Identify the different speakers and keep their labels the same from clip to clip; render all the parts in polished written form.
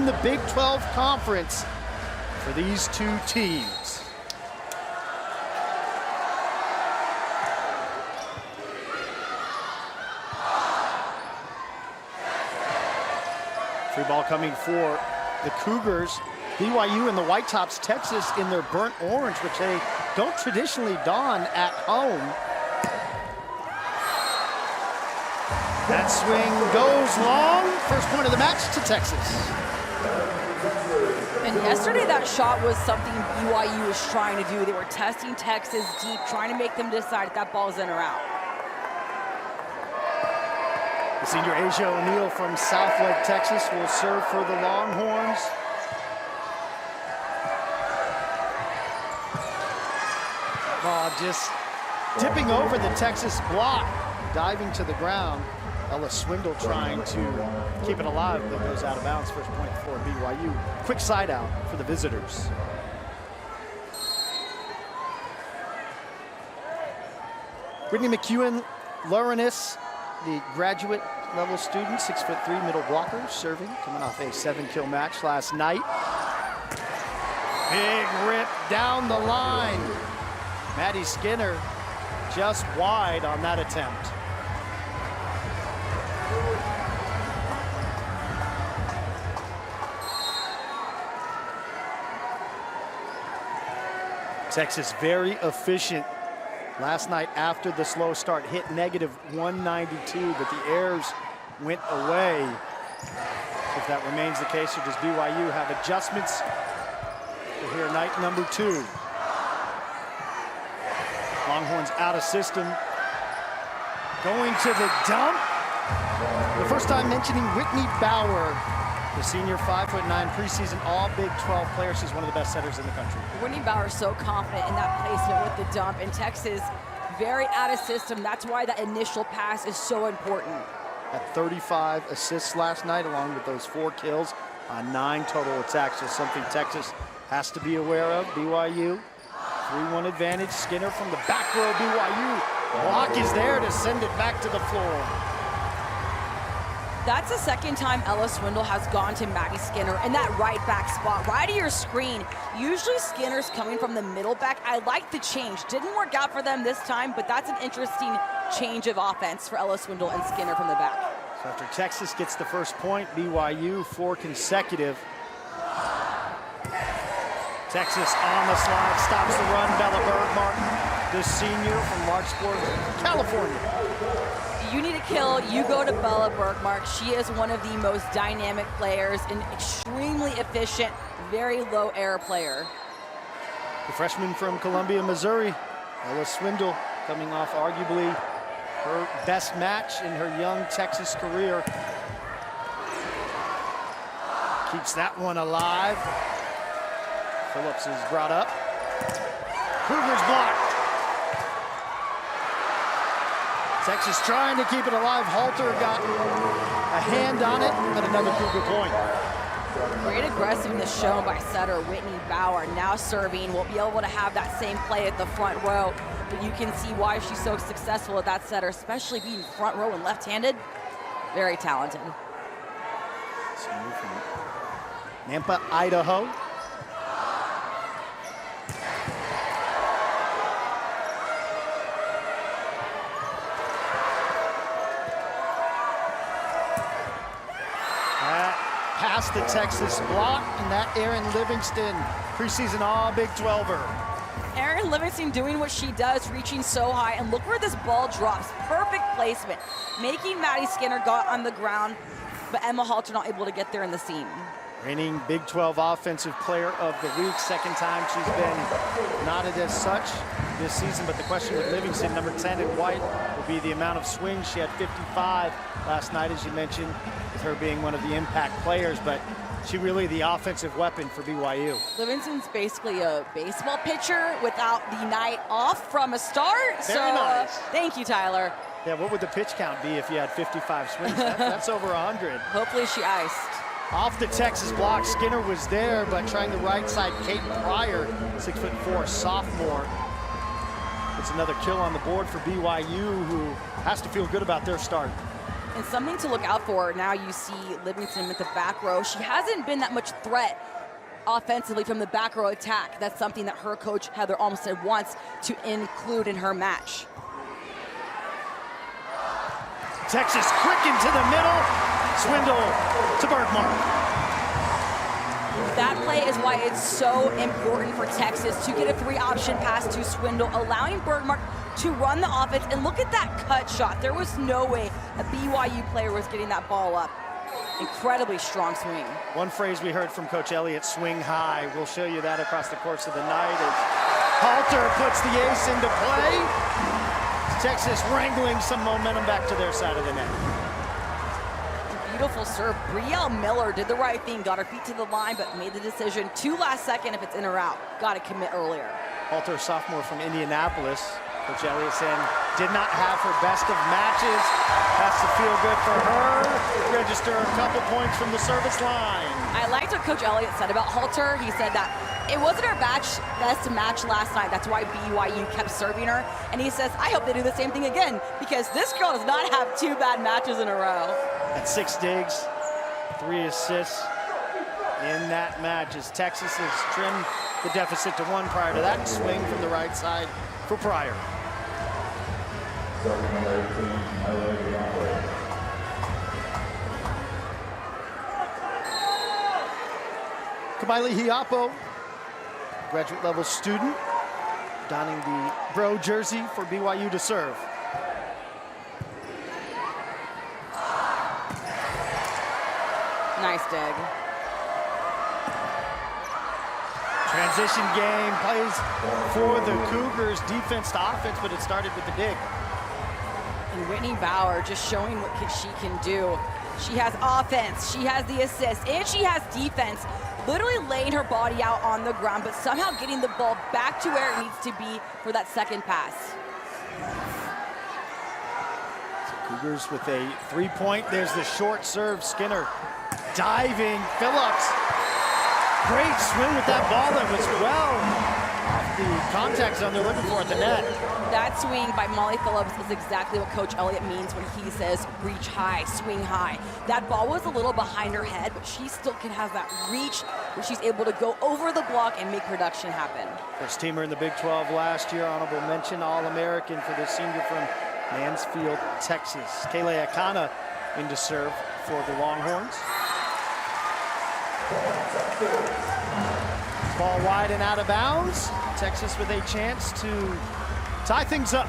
Speaker 1: in the Big 12 Conference for these two teams. Free ball coming for the Cougars. BYU and the White Tops, Texas in their burnt orange, which they don't traditionally don at home. That swing goes long. First point of the match to Texas.
Speaker 2: And yesterday that shot was something BYU was trying to do. They were testing Texas deep, trying to make them decide if that ball's in or out.
Speaker 1: The senior Asia O'Neal from Southlake, Texas will serve for the Longhorns. Ball just tipping over the Texas block, diving to the ground. Ella Swindle trying to keep it alive, but goes out of bounds. First point for BYU. Quick side out for the visitors. Brittany McEwen Laurenis, the graduate level student, 6'3" middle blocker, serving, coming off a 7-kill match last night. Big rip down the line. Maddie Skinner just wide on that attempt. Texas very efficient. Last night after the slow start, hit negative 192, but the errors went away. If that remains the case, or does BYU have adjustments for here night number 2? Longhorns out of system. Going to the dump. The first time mentioning Whitney Bauer, the senior 5'9" preseason all Big 12 player. She's one of the best setters in the country.
Speaker 2: Whitney Bauer is so confident in that placement with the dump, and Texas very out of system. That's why that initial pass is so important.
Speaker 1: Had 35 assists last night, along with those 4 kills on 9 total attacks. So something Texas has to be aware of. BYU, 3-1 advantage. Skinner from the back row, BYU. Block is there to send it back to the floor.
Speaker 2: That's the second time Ella Swindle has gone to Maddie Skinner in that right back spot, right of your screen. Usually Skinner's coming from the middle back. I like the change. Didn't work out for them this time, but that's an interesting change of offense for Ella Swindle and Skinner from the back.
Speaker 1: So after Texas gets the first point, BYU 4 consecutive. Texas on the slide, stops the run. Bella Bergmark, the senior from Larkspur, California.
Speaker 2: You need a kill, you go to Bella Bergmark. She is one of the most dynamic players, an extremely efficient, very low error player.
Speaker 1: The freshman from Columbia, Missouri, Ella Swindle, coming off arguably her best match in her young Texas career. Keeps that one alive. Phillips is brought up. Cougars blocked. Texas trying to keep it alive. Halter got a hand on it, but another Cougar point.
Speaker 2: Great aggressiveness shown by setter Whitney Bauer. Now serving, will be able to have that same play at the front row. But you can see why she's so successful at that setter, especially being front row and left-handed. Very talented.
Speaker 1: So from Nampa, Idaho. Past the Texas block, and that Erin Livingston, preseason all Big 12er.
Speaker 2: Erin Livingston doing what she does, reaching so high, and look where this ball drops. Perfect placement, making Maddie Skinner go on the ground, but Emma Halter not able to get there in the seam.
Speaker 1: Reigning Big 12 Offensive Player of the Week, second time she's been nodded as such this season, but the question with Livingston, number 10 in white, will be the amount of swings. She had 55 last night, as you mentioned, with her being one of the impact players, but she really the offensive weapon for BYU.
Speaker 2: Livingston's basically a baseball pitcher without the night off from a start.
Speaker 1: Very nice.
Speaker 2: Thank you, Tyler.
Speaker 1: Yeah, what would the pitch count be if you had 55 swings? That's over 100.
Speaker 2: Hopefully she iced.
Speaker 1: Off the Texas block, Skinner was there, but trying the right side, Kate Pryor, 6'4", sophomore. It's another kill on the board for BYU, who has to feel good about their start.
Speaker 2: And something to look out for, now you see Livingston with the back row. She hasn't been that much threat offensively from the back row attack. That's something that her coach, Heather Olmstead, wants to include in her match.
Speaker 1: Texas quick into the middle. Swindle to Bergmark.
Speaker 2: That play is why it's so important for Texas to get a 3-option pass to Swindle, allowing Bergmark to run the offense. And look at that cut shot. There was no way a BYU player was getting that ball up. Incredibly strong swing.
Speaker 1: One phrase we heard from Coach Elliott, swing high. We'll show you that across the course of the night as Halter puts the ace into play. Texas wrangling some momentum back to their side of the net.
Speaker 2: Beautiful serve. Brielle Miller did the right thing, got her feet to the line, but made the decision too last second if it's in or out. Got to commit earlier.
Speaker 1: Halter, sophomore from Indianapolis. Coach Elliott saying did not have her best of matches. Has to feel good for her. Register a couple points from the service line.
Speaker 2: I liked what Coach Elliott said about Halter. He said that it wasn't her best match last night. That's why BYU kept serving her. And he says, I hope they do the same thing again, because this girl does not have 2 bad matches in a row.
Speaker 1: At 6 digs, 3 assists in that match as Texas has trimmed the deficit to 1 prior to that. Swing from the right side for Pryor. Kamaile Hiapo, graduate level student, donning the bro jersey for BYU to serve.
Speaker 2: Nice dig.
Speaker 1: Transition game, plays for the Cougars, defense to offense, but it started with the dig.
Speaker 2: And Whitney Bauer just showing what she can do. She has offense, she has the assist, and she has defense. Literally laying her body out on the ground, but somehow getting the ball back to where it needs to be for that second pass.
Speaker 1: So Cougars with a 3-point. There's the short serve. Skinner diving. Phillips. Great swing with that ball that was well off the contact zone they're looking for at the net.
Speaker 2: That swing by Molly Phillips is exactly what Coach Elliott means when he says reach high, swing high. That ball was a little behind her head, but she still can have that reach where she's able to go over the block and make production happen.
Speaker 1: First teamer in the Big 12 last year, honorable mention All-American for the senior from Mansfield, Texas. Kayla Akana in to serve for the Longhorns. Ball wide and out of bounds. Texas with a chance to tie things up.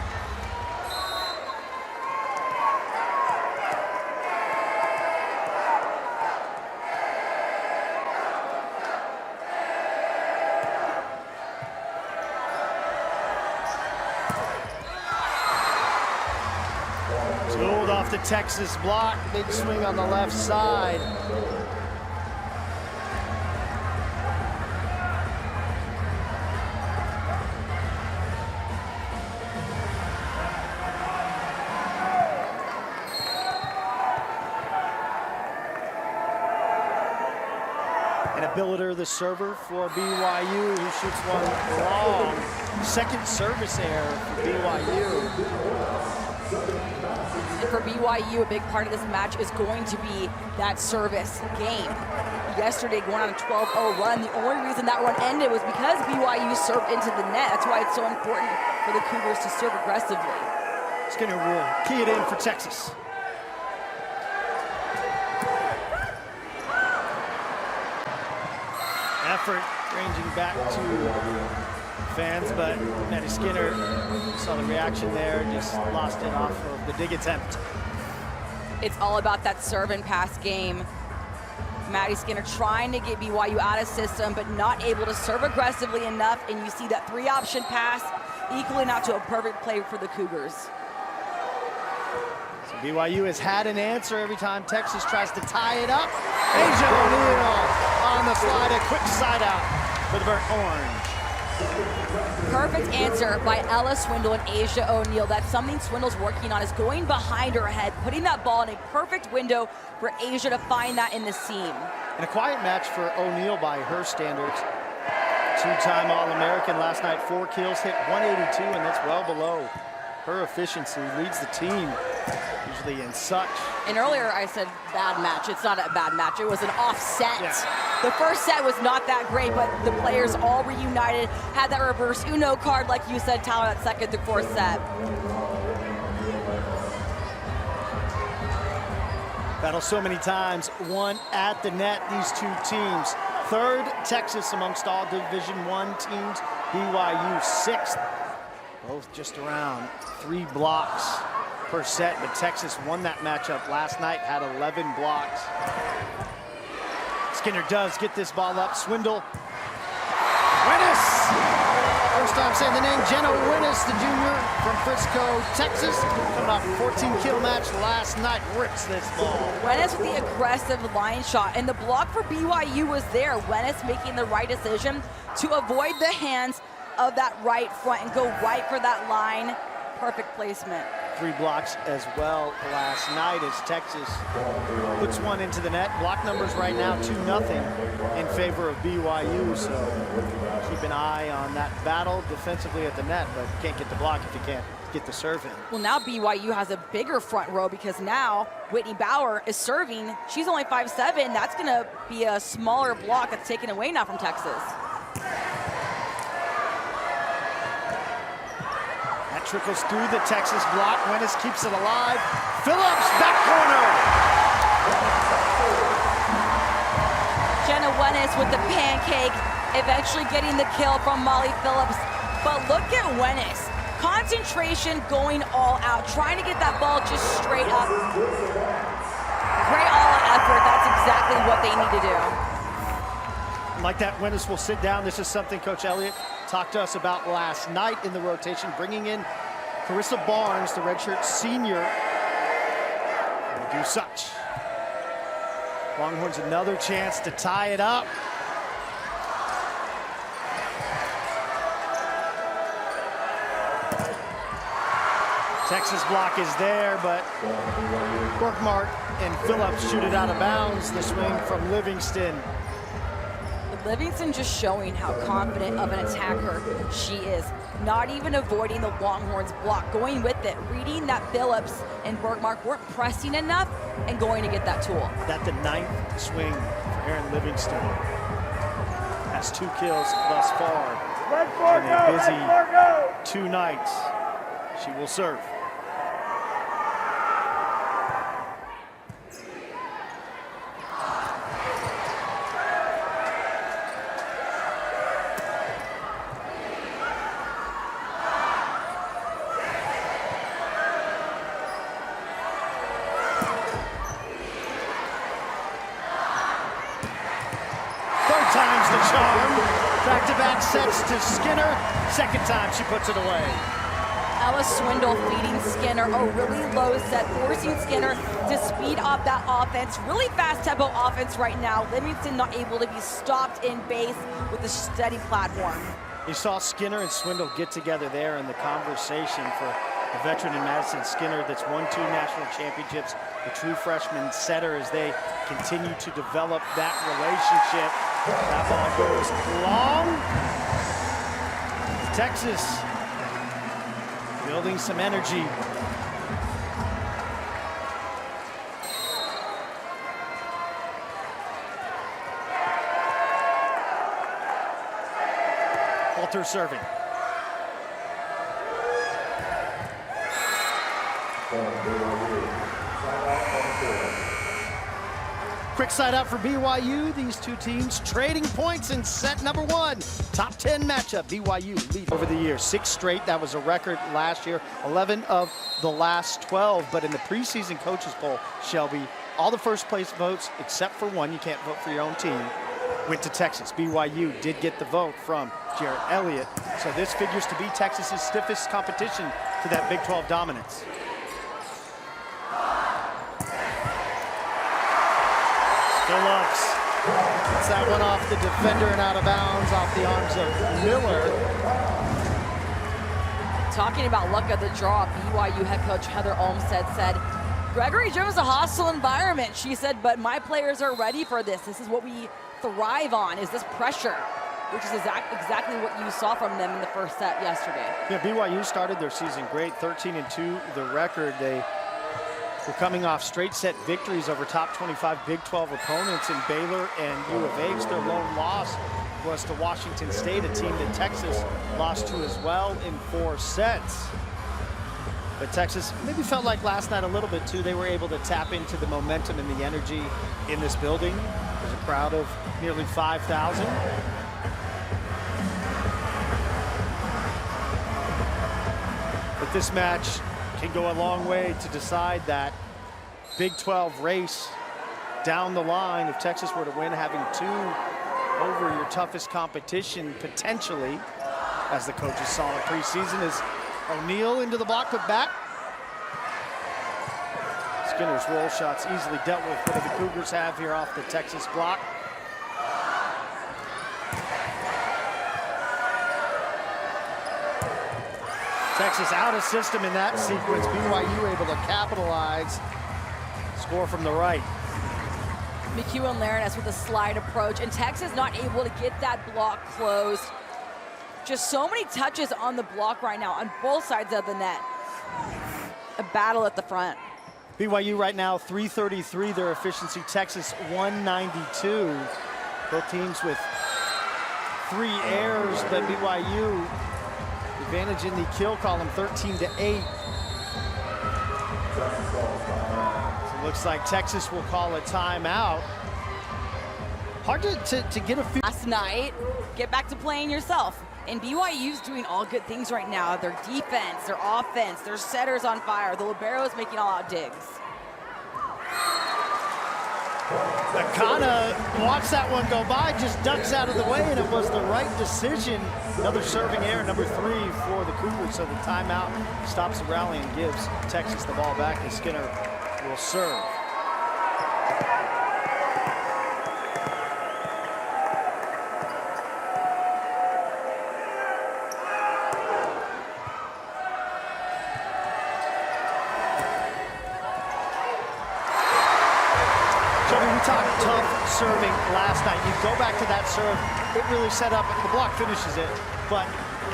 Speaker 1: Gould off the Texas block. Big swing on the left side. Billiter, the server for BYU, who shoots one long. Second service error for BYU.
Speaker 2: And for BYU, a big part of this match is going to be that service game. Yesterday, going on a 12-0 run, the only reason that run ended was because BYU served into the net. That's why it's so important for the Cougars to serve aggressively.
Speaker 1: Skinner will key it in for Texas. Effort ranging back to fans, but Maddie Skinner saw the reaction there, just lost it off of the dig attempt.
Speaker 2: It's all about that serve and pass game. Maddie Skinner trying to get BYU out of system, but not able to serve aggressively enough, and you see that 3-option pass equaling out to a perfect play for the Cougars.
Speaker 1: So BYU has had an answer every time Texas tries to tie it up. Asia O'Neal on the slide, a quick side out for the burnt orange.
Speaker 2: Perfect answer by Ella Swindle and Asia O'Neal. That's something Swindle's working on, is going behind her head, putting that ball in a perfect window for Asia to find that in the seam.
Speaker 1: And a quiet match for O'Neal by her standards. 2-time All-American last night, 4 kills, hit 182, and that's well below her efficiency. Leads the team usually in such.
Speaker 2: And earlier I said bad match. It's not a bad match. It was an offset.
Speaker 1: Yeah.
Speaker 2: The first set was not that great, but the players all reunited, had that reverse Uno card, like you said, Tyler, that second through fourth set.
Speaker 1: Battle so many times, one at the net, these two teams. Third, Texas amongst all Division I teams. BYU sixth, both just around 3 blocks per set, but Texas won that matchup last night, had 11 blocks. Skinner does get this ball up. Swindle. Winnis! First time saying the name, Jenna Winnis, the junior from Frisco, Texas. Coming off a 14-kill match last night, rips this ball.
Speaker 2: Winnis with the aggressive line shot, and the block for BYU was there. Winnis making the right decision to avoid the hands of that right front and go right for that line. Perfect placement.
Speaker 1: 3 blocks as well last night as Texas puts one into the net. Block numbers right now 2-0 in favor of BYU, so keep an eye on that battle defensively at the net, but you can't get the block if you can't get the serve in.
Speaker 2: Well, now BYU has a bigger front row because now Whitney Bauer is serving. She's only 5'7". That's going to be a smaller block that's taken away now from Texas.
Speaker 1: Trickles through the Texas block. Winnis keeps it alive. Phillips, back corner.
Speaker 2: Jenna Winnis with the pancake, eventually getting the kill from Molly Phillips. But look at Winnis. Concentration going all out, trying to get that ball just straight up. Great all-out effort. That's exactly what they need to do.
Speaker 1: Like that, Winnis will sit down. This is something Coach Elliott talked to us about last night in the rotation, bringing in Carissa Barnes, the redshirt senior, will do such. Longhorns another chance to tie it up. Texas block is there, but Borkmark and Phillips shoot it out of bounds. The swing from Livingston.
Speaker 2: Livingston just showing how confident of an attacker she is. Not even avoiding the Longhorns block, going with it, reading that Phillips and Bergmark weren't pressing enough and going to get that tool.
Speaker 1: That's the 9th swing for Erin Livingston. Has 2 kills thus far. In a busy 2 nights. She will serve. Time's the charm. Back-to-back sets to Skinner. Second time she puts it away.
Speaker 2: Ella Swindle feeding Skinner a really low set, forcing Skinner to speed up that offense. Really fast tempo offense right now. Livingston not able to be stopped in base with a steady platform.
Speaker 1: You saw Skinner and Swindle get together there in the conversation for a veteran in Madison Skinner that's won 2 national championships, a true freshman setter as they continue to develop that relationship. That ball goes long. Texas building some energy. Walter serving. Quick side out for BYU. These two teams trading points in set number 1. Top 10 matchup. BYU lead over the year. 6 straight. That was a record last year. 11 of the last 12. But in the preseason coaches poll, Shelby, all the first place votes except for 1, you can't vote for your own team, went to Texas. BYU did get the vote from Jarrett Elliott. So this figures to be Texas's stiffest competition to that Big 12 dominance. Phillips gets that one off the defender and out of bounds off the arms of Miller.
Speaker 2: Talking about luck of the draw, BYU head coach Heather Olmstead said, Gregory Jones a hostile environment. She said, but my players are ready for this. This is what we thrive on, is this pressure, which is exactly what you saw from them in the first set yesterday.
Speaker 1: Yeah, BYU started their season great, 13-2, the record. They We're coming off straight set victories over top 25 Big 12 opponents in Baylor and U of H. Their lone loss was to Washington State, a team that Texas lost to as well in 4 sets. But Texas maybe felt like last night a little bit too. They were able to tap into the momentum and the energy in this building. There's a crowd of nearly 5,000. But this match can go a long way to decide that Big 12 race down the line. If Texas were to win, having 2 over your toughest competition potentially, as the coaches saw in preseason, is O'Neal into the block, put back. Skinner's roll shots easily dealt with. What do the Cougars have here off the Texas block? Texas out of system in that sequence. BYU able to capitalize. Score from the right.
Speaker 2: McHugh and Lariness with a slide approach, and Texas not able to get that block closed. Just so many touches on the block right now on both sides of the net. A battle at the front.
Speaker 1: BYU right now 333 their efficiency. Texas 192. Both teams with 3 errors, but BYU advantage in the kill column, 13-8. So it looks like Texas will call a timeout. Hard to get a feel.
Speaker 2: Last night, get back to playing yourself. And BYU's doing all good things right now. Their defense, their offense, their setters on fire. The libero's making all-out digs.
Speaker 1: Akana watched that one go by, just ducks out of the way, and it was the right decision. Another serving error, number 3 for the Cougars. So the timeout stops the rally and gives Texas the ball back, and Skinner will serve. Talked tough serving last night. You go back to that serve, it really set up, the block finishes it, but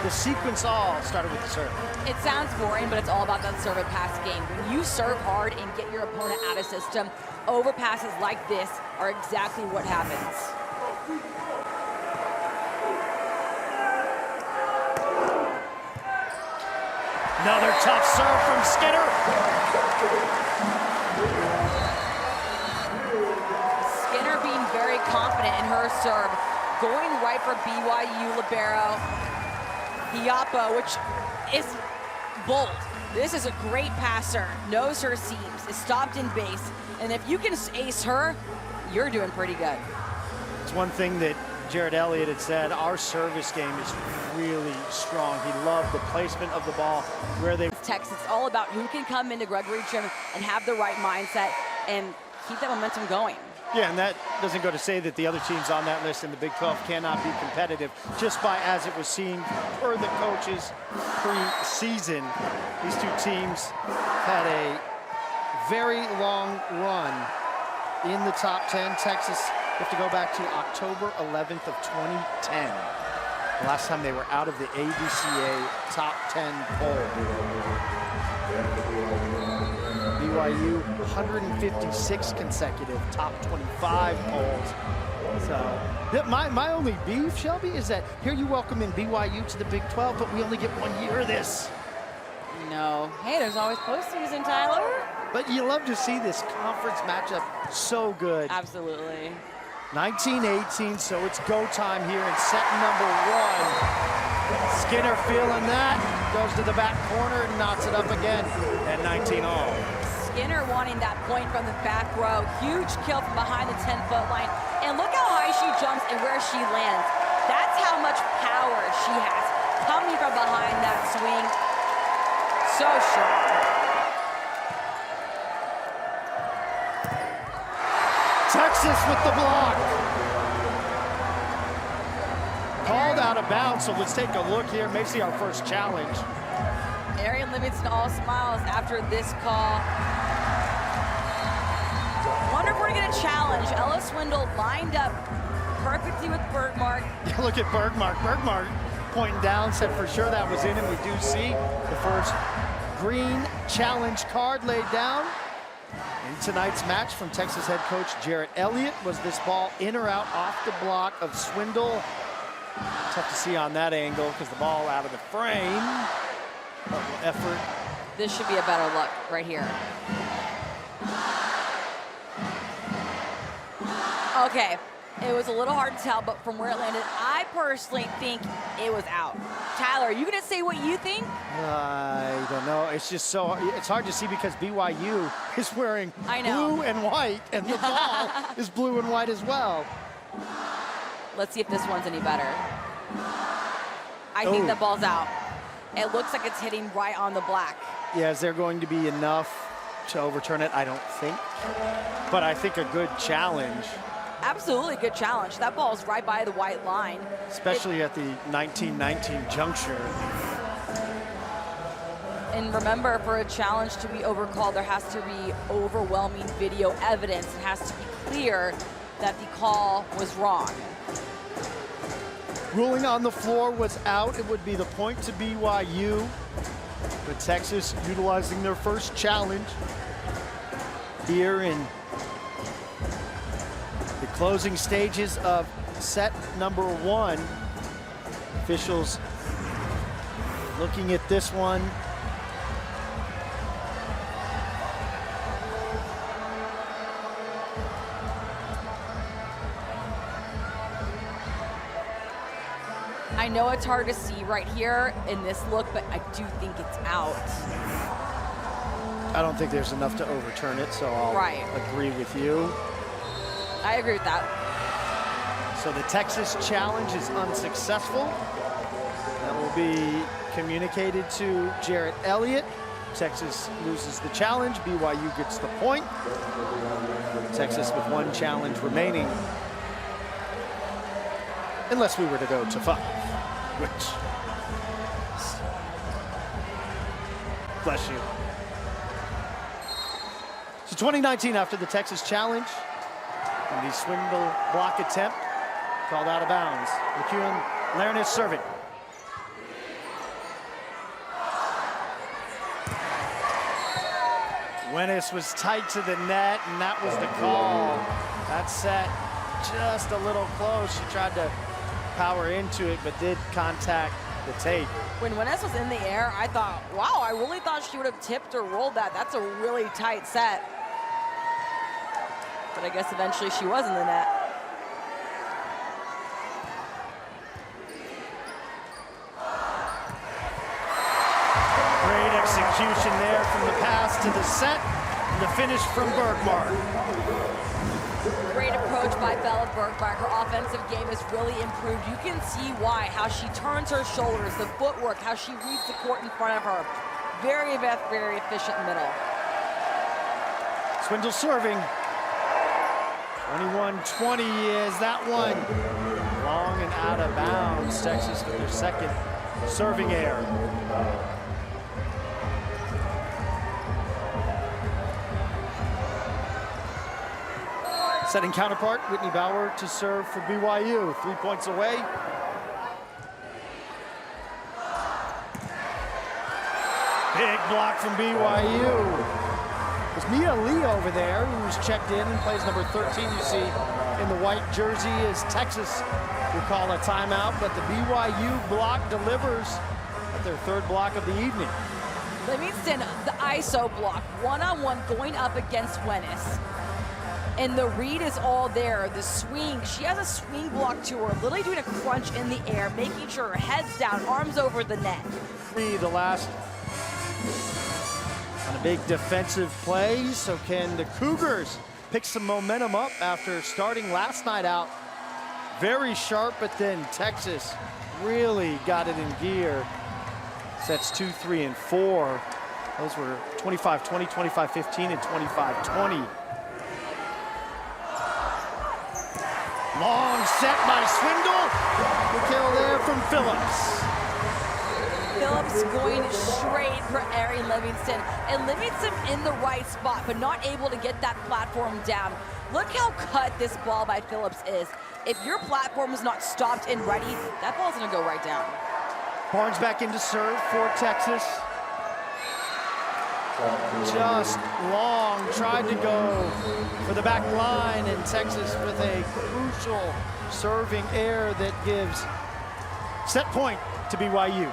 Speaker 1: the sequence all started with the serve.
Speaker 2: It sounds boring, but it's all about that serve and pass game. When you serve hard and get your opponent out of system, overpasses like this are exactly what happens.
Speaker 1: Another tough serve from Skinner.
Speaker 2: Very confident in her serve, going right for BYU libero Hiapo, which is bold. This is a great passer, knows her seams, is stopped in base, and if you can ace her, you're doing pretty good.
Speaker 1: It's one thing that Jared Elliott had said, our service game is really strong. He loved the placement of the ball, where they...
Speaker 2: Texas, it's all about who can come into Gregory Trim and have the right mindset and keep that momentum going.
Speaker 1: Yeah, and that doesn't go to say that the other teams on that list in the Big 12 cannot be competitive. Just by as it was seen per the coaches pre-season, these 2 teams had a very long run in the top 10. Texas, you have to go back to October 11th of 2010. The last time they were out of the ABCA top 10 poll. BYU 156 consecutive top 25 polls. So my only beef, Shelby, is that here you welcome in BYU to the Big 12, but we only get 1 year of this.
Speaker 2: No. Hey, there's always postseason, Tyler.
Speaker 1: But you love to see this conference matchup so good.
Speaker 2: Absolutely.
Speaker 1: 19-18, so it's go time here in set number 1. Skinner feeling that, goes to the back corner and knocks it up again at 19-all.
Speaker 2: Skinner wanting that point from the back row. Huge kill from behind the 10-foot line. And look how high she jumps and where she lands. That's how much power she has coming from behind that swing. So strong.
Speaker 1: Texas with the block. Called out of bounds, so let's take a look here. May see our first challenge.
Speaker 2: Arian Livingston all smiles after this call. Wonder if we're gonna challenge. Ella Swindle lined up perfectly with Bergmark.
Speaker 1: Yeah, look at Bergmark. Bergmark pointing down, said for sure that was in, and we do see the first green challenge card laid down. In tonight's match from Texas head coach Jarrett Elliott, was this ball in or out off the block of Swindle? Tough to see on that angle because the ball out of the frame. Effort.
Speaker 2: This should be a better look right here. Okay, it was a little hard to tell, but from where it landed, I personally think it was out. Tyler, are you gonna say what you think?
Speaker 1: I don't know. It's just so, it's hard to see because BYU is wearing blue and white, and the ball is blue and white as well.
Speaker 2: Let's see if this one's any better. I think the ball's out. It looks like it's hitting right on the black.
Speaker 1: Yeah, is there going to be enough to overturn it? I don't think. But I think a good challenge.
Speaker 2: Absolutely good challenge. That ball's right by the white line.
Speaker 1: Especially at the 1919 juncture.
Speaker 2: And remember, for a challenge to be overcalled, there has to be overwhelming video evidence. It has to be clear that the call was wrong.
Speaker 1: Ruling on the floor was out. It would be the point to BYU. But Texas utilizing their first challenge here in the closing stages of set number 1. Officials looking at this one.
Speaker 2: I know it's hard to see right here in this look, but I do think it's out.
Speaker 1: I don't think there's enough to overturn it, so I'll agree with you.
Speaker 2: I agree with that.
Speaker 1: So the Texas challenge is unsuccessful. That will be communicated to Jarrett Elliott. Texas loses the challenge. BYU gets the point. Texas with 1 challenge remaining. Unless we were to go to 5, which, bless you. So 2019 after the Texas challenge, and the Swindle block attempt called out of bounds. McEwen Lernis serving. Wenis was tight to the net, and that was the call. That set just a little close. She tried to power into it, but did contact the tape.
Speaker 2: When Wenis was in the air, I thought, wow, I really thought she would have tipped or rolled that. That's a really tight set. But I guess eventually she was in the net.
Speaker 1: Great execution there from the pass to the set, and the finish from Bergmark.
Speaker 2: Great approach by Bella Bergmark. Her offensive game has really improved. You can see why, how she turns her shoulders, the footwork, how she reads the court in front of her. Very, very efficient middle.
Speaker 1: Swindle serving. 21-20 is that one. Long and out of bounds. Texas with their second serving error. Setting counterpart, Whitney Bauer to serve for BYU. 3 points away. Big block from BYU. There's Mia Lee over there, who's checked in and plays number 13. You see in the white jersey is Texas. Will call a timeout, but the BYU block delivers at their 3rd block of the evening.
Speaker 2: Livingston, the ISO block, one-on-one going up against Wenis. And the read is all there. The swing, she has a swing block to her, literally doing a crunch in the air, making sure her head's down, arms over the net.
Speaker 1: The last on a big defensive play. So can the Cougars pick some momentum up after starting last night out very sharp, but then Texas really got it in gear. Sets 2, 3, and 4. Those were 25-20, 25-15, and 25-20. Long set by Swindle. The kill there from Phillips.
Speaker 2: Phillips going straight for Erin Livingston. And Livingston in the right spot, but not able to get that platform down. Look how cut this ball by Phillips is. If your platform is not stopped and ready, that ball's gonna go right down.
Speaker 1: Barnes back into serve for Texas. just long, tried to go for the back line, and Texas with a crucial serving error that gives set point to BYU.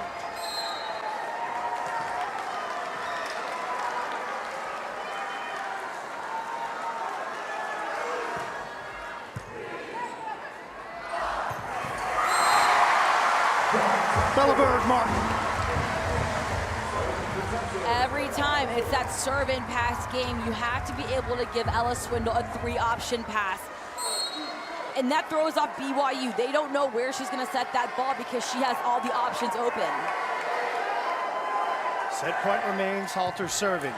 Speaker 1: Bellabird Martin.
Speaker 2: Every time it's that serve and pass game, you have to be able to give Ella Swindle a 3-option pass. And that throws off BYU. They don't know where she's gonna set that ball because she has all the options open.
Speaker 1: Set point remains, Halter serving.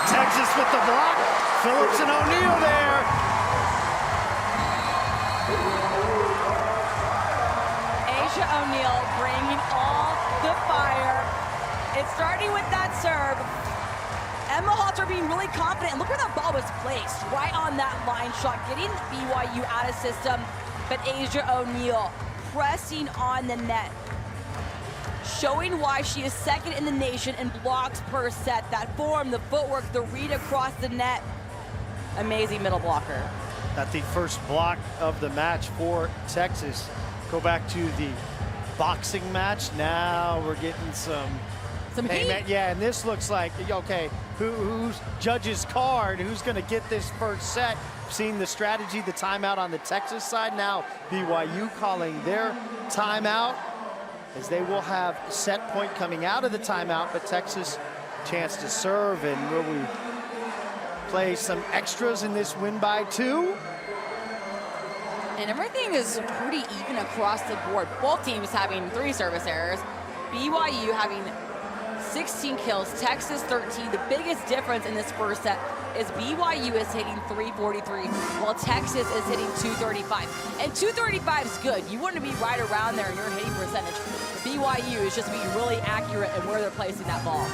Speaker 1: Texas with the block. Phillips and O'Neal there.
Speaker 2: Asia O'Neal bringing all the fire. It's starting with that serve. Emma Halter being really confident. And look where that ball was placed, right on that line shot, getting BYU out of system. But Asia O'Neal pressing on the net, showing why she is second in the nation in blocks per set. That form, the footwork, the read across the net. Amazing middle blocker.
Speaker 1: Got the first block of the match for Texas. Go back to the boxing match. Now we're getting some
Speaker 2: heat.
Speaker 1: Yeah, and this looks like, okay, who's judge's card? Who's going to get this first set? Seeing the strategy, the timeout on the Texas side. Now BYU calling their timeout, as they will have set point coming out of the timeout, but Texas chance to serve. And will we play some extras in this win by 2?
Speaker 2: And everything is pretty even across the board. Both teams having 3 service errors. BYU having 16 kills, Texas 13. The biggest difference in this first set is BYU is hitting 343, while Texas is hitting 235. And 235 is good. You want to be right around there in your hitting percentage. BYU is just being really accurate in where they're placing that ball.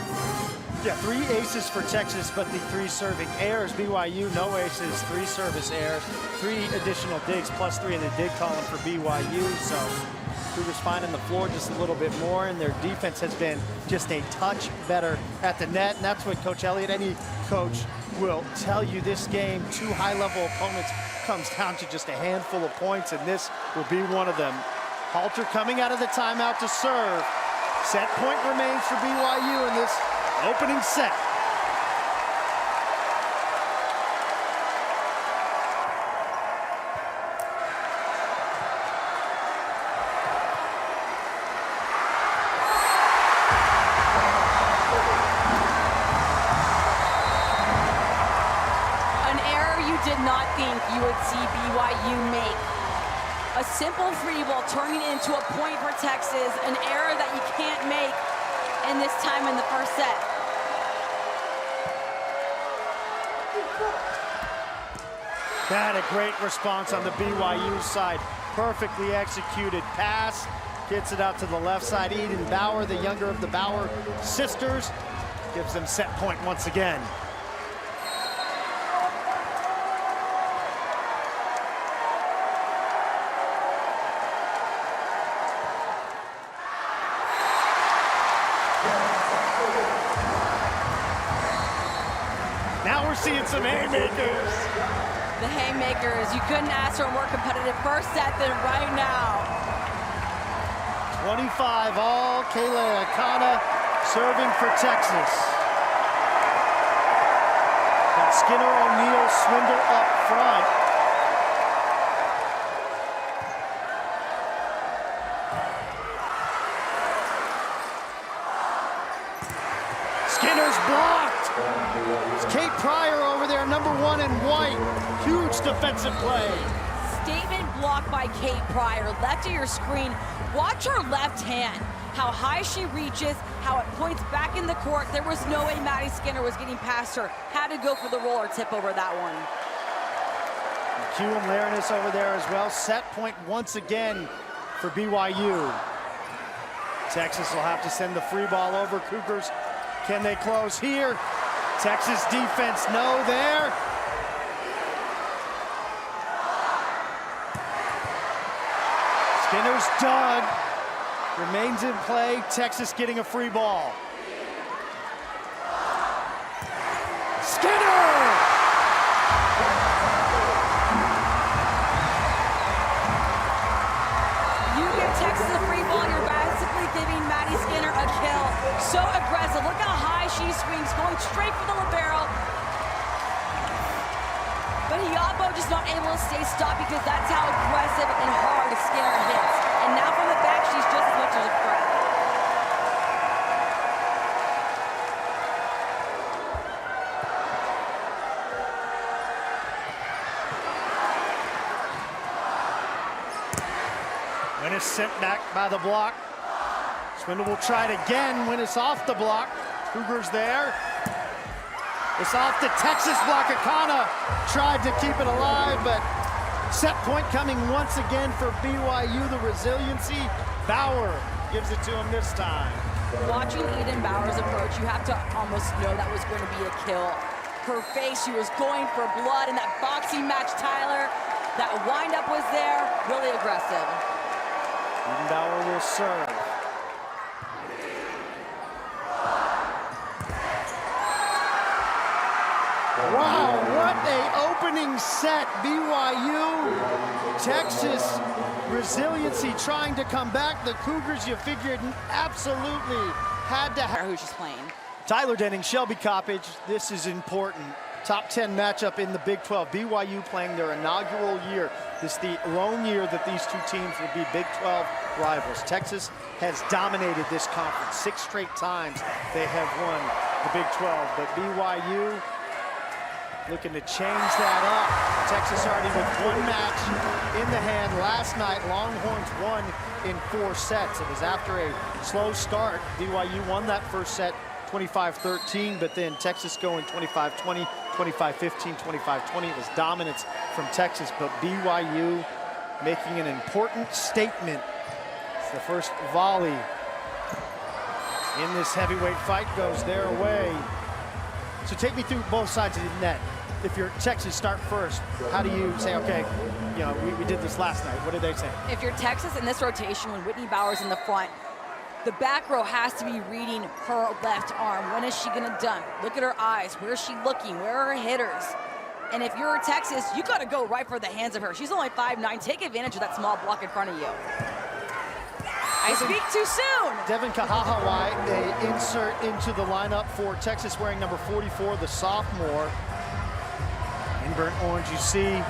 Speaker 1: Yeah, 3 aces for Texas, but the 3 serving errors. BYU, no aces, 3 service errors, 3 additional digs, plus 3 in the dig column for BYU. So Cougars finding the floor just a little bit more, and their defense has been just a touch better at the net. And that's what Coach Elliott, any coach, will tell you. This game, 2 high-level opponents, comes down to just a handful of points, and this will be one of them. Halter coming out of the timeout to serve. Set point remains for BYU in this opening set.
Speaker 2: An error you did not think you would see BYU make. A simple free ball turning into a point for Texas, an error that you can't make in this time in the first set.
Speaker 1: That a great response on the BYU side. Perfectly executed pass. Gets it out to the left side. Eden Bauer, the younger of the Bauer sisters, gives them set point once again. Now we're seeing some haymakers.
Speaker 2: The haymakers, you couldn't ask for a more competitive first set than right now.
Speaker 1: 25 all, Kayla Akana serving for Texas. Got Skinner, O'Neal, Swindle up front. Skinner's blocked. It's Kate Pryor over there, #1 in white. Huge defensive play.
Speaker 2: Statement block by Kate Pryor. Left of your screen, watch her left hand. How high she reaches, how it points back in the court. There was no way Maddie Skinner was getting past her. Had to go for the roller tip over that one.
Speaker 1: Q and Larenus over there as well. Set point once again for BYU. Texas will have to send the free ball over. Cougars, can they close here? Texas defense, no there. Skinner's dug. Remains in play. Texas getting a free ball.
Speaker 2: going straight for the libero. But Hiabo just not able to stay stopped because that's how aggressive and hard Skinner hits. And now from the back, she's just as much as a threat.
Speaker 1: When it's sent back by the block. Swindle will try it again when it's off the block. Cougars there. It's off the Texas block. Akana tried to keep it alive, but set point coming once again for BYU. The resiliency. Bauer gives it to him this time.
Speaker 2: Watching Eden Bauer's approach, you have to almost know that was going to be a kill. Her face, she was going for blood in that boxing match, Tyler. That windup was there, really aggressive.
Speaker 1: Eden Bauer will serve. Wow, what a opening set. BYU, Texas resiliency trying to come back. The Cougars, you figured, absolutely had to have.
Speaker 2: Who she's playing.
Speaker 1: Tyler Denning, Shelby Coppage. This is important. Top 10 matchup in the Big 12. BYU playing their inaugural year. This is the lone year that these two teams will be Big 12 rivals. Texas has dominated this conference. 6 straight times they have won the Big 12. But BYU looking to change that up. Texas already with 1 match in the hand last night. Longhorns won in 4 sets. It was after a slow start. BYU won that first set 25-13, but then Texas going 25-20, 25-15, 25-20. It was dominance from Texas, but BYU making an important statement. It's the first volley in this heavyweight fight goes their way. So take me through both sides of the net. If you're Texas, start first. How do you say, okay, you know, we did this last night. What did they say?
Speaker 2: If you're Texas in this rotation, when Whitney Bauer's in the front, the back row has to be reading her left arm. When is she gonna dunk? Look at her eyes. Where is she looking? Where are her hitters? And if you're Texas, you gotta go right for the hands of her. She's only 5'9". Take advantage of that small block in front of you. I speak too soon.
Speaker 1: Devin Kahahawai, they insert into the lineup for Texas wearing number 44, the sophomore. In burnt orange, you see.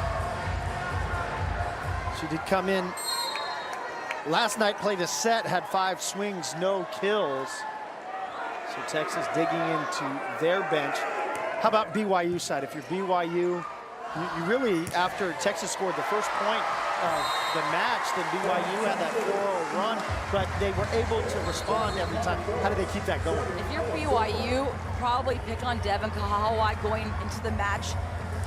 Speaker 1: She did come in last night, played a set, had 5 swings, no kills. So Texas digging into their bench. How about BYU side? If you're BYU, you really, after Texas scored the first point of the match, then BYU had that 4-0 run, but they were able to respond every time. How do they keep that going?
Speaker 2: If you're BYU, probably pick on Devin Kahahawai going into the match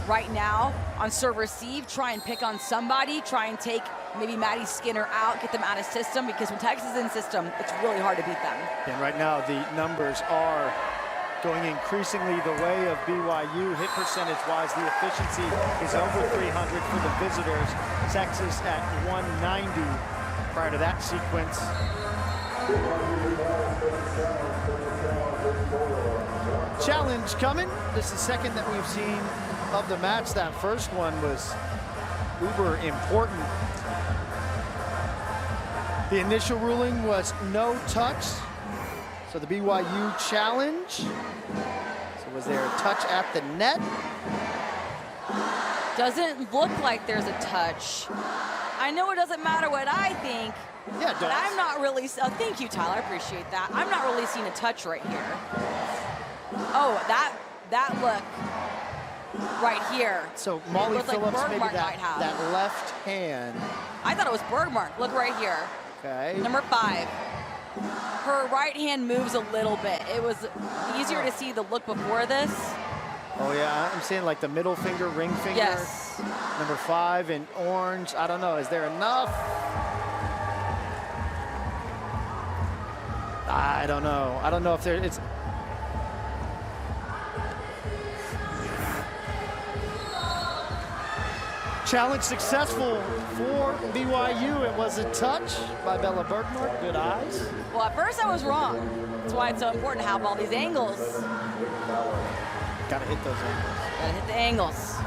Speaker 2: right now on serve-receive. Try and pick on somebody. Try and take maybe Maddie Skinner out, get them out of system, because when Texas is in system, it's really hard to beat them.
Speaker 1: And right now, the numbers are going increasingly the way of BYU. Hit percentage-wise, the efficiency is over 300 for the visitors. Texas at 190 prior to that sequence. Challenge coming. This is the second that we've seen of the match. That first one was uber important. The initial ruling was no touch. So the BYU challenge. So was there a touch at the net?
Speaker 2: Doesn't look like there's a touch. I know it doesn't matter what I think,
Speaker 1: Yeah, it does.
Speaker 2: but I'm not really, oh, thank you, Tyler, I appreciate that. I'm not really seeing a touch right here. Oh, that look right here.
Speaker 1: So Molly Phillips,
Speaker 2: like
Speaker 1: maybe
Speaker 2: Bergmark might have.
Speaker 1: that left hand.
Speaker 2: I thought it was Bergmark. Look right here.
Speaker 1: Okay.
Speaker 2: Number 5. Her right hand moves a little bit. It was easier to see the look before this.
Speaker 1: Oh yeah, I'm seeing like the middle finger, ring finger.
Speaker 2: Yes.
Speaker 1: Number 5 in orange. I don't know, is there enough? I don't know. I don't know if there, it's. Challenge successful for BYU. It was a touch by Bella Bergmark. Good eyes.
Speaker 2: Well, at first I was wrong. That's why it's so important to have all these angles.
Speaker 1: Gotta hit those angles.
Speaker 2: Gotta hit the angles.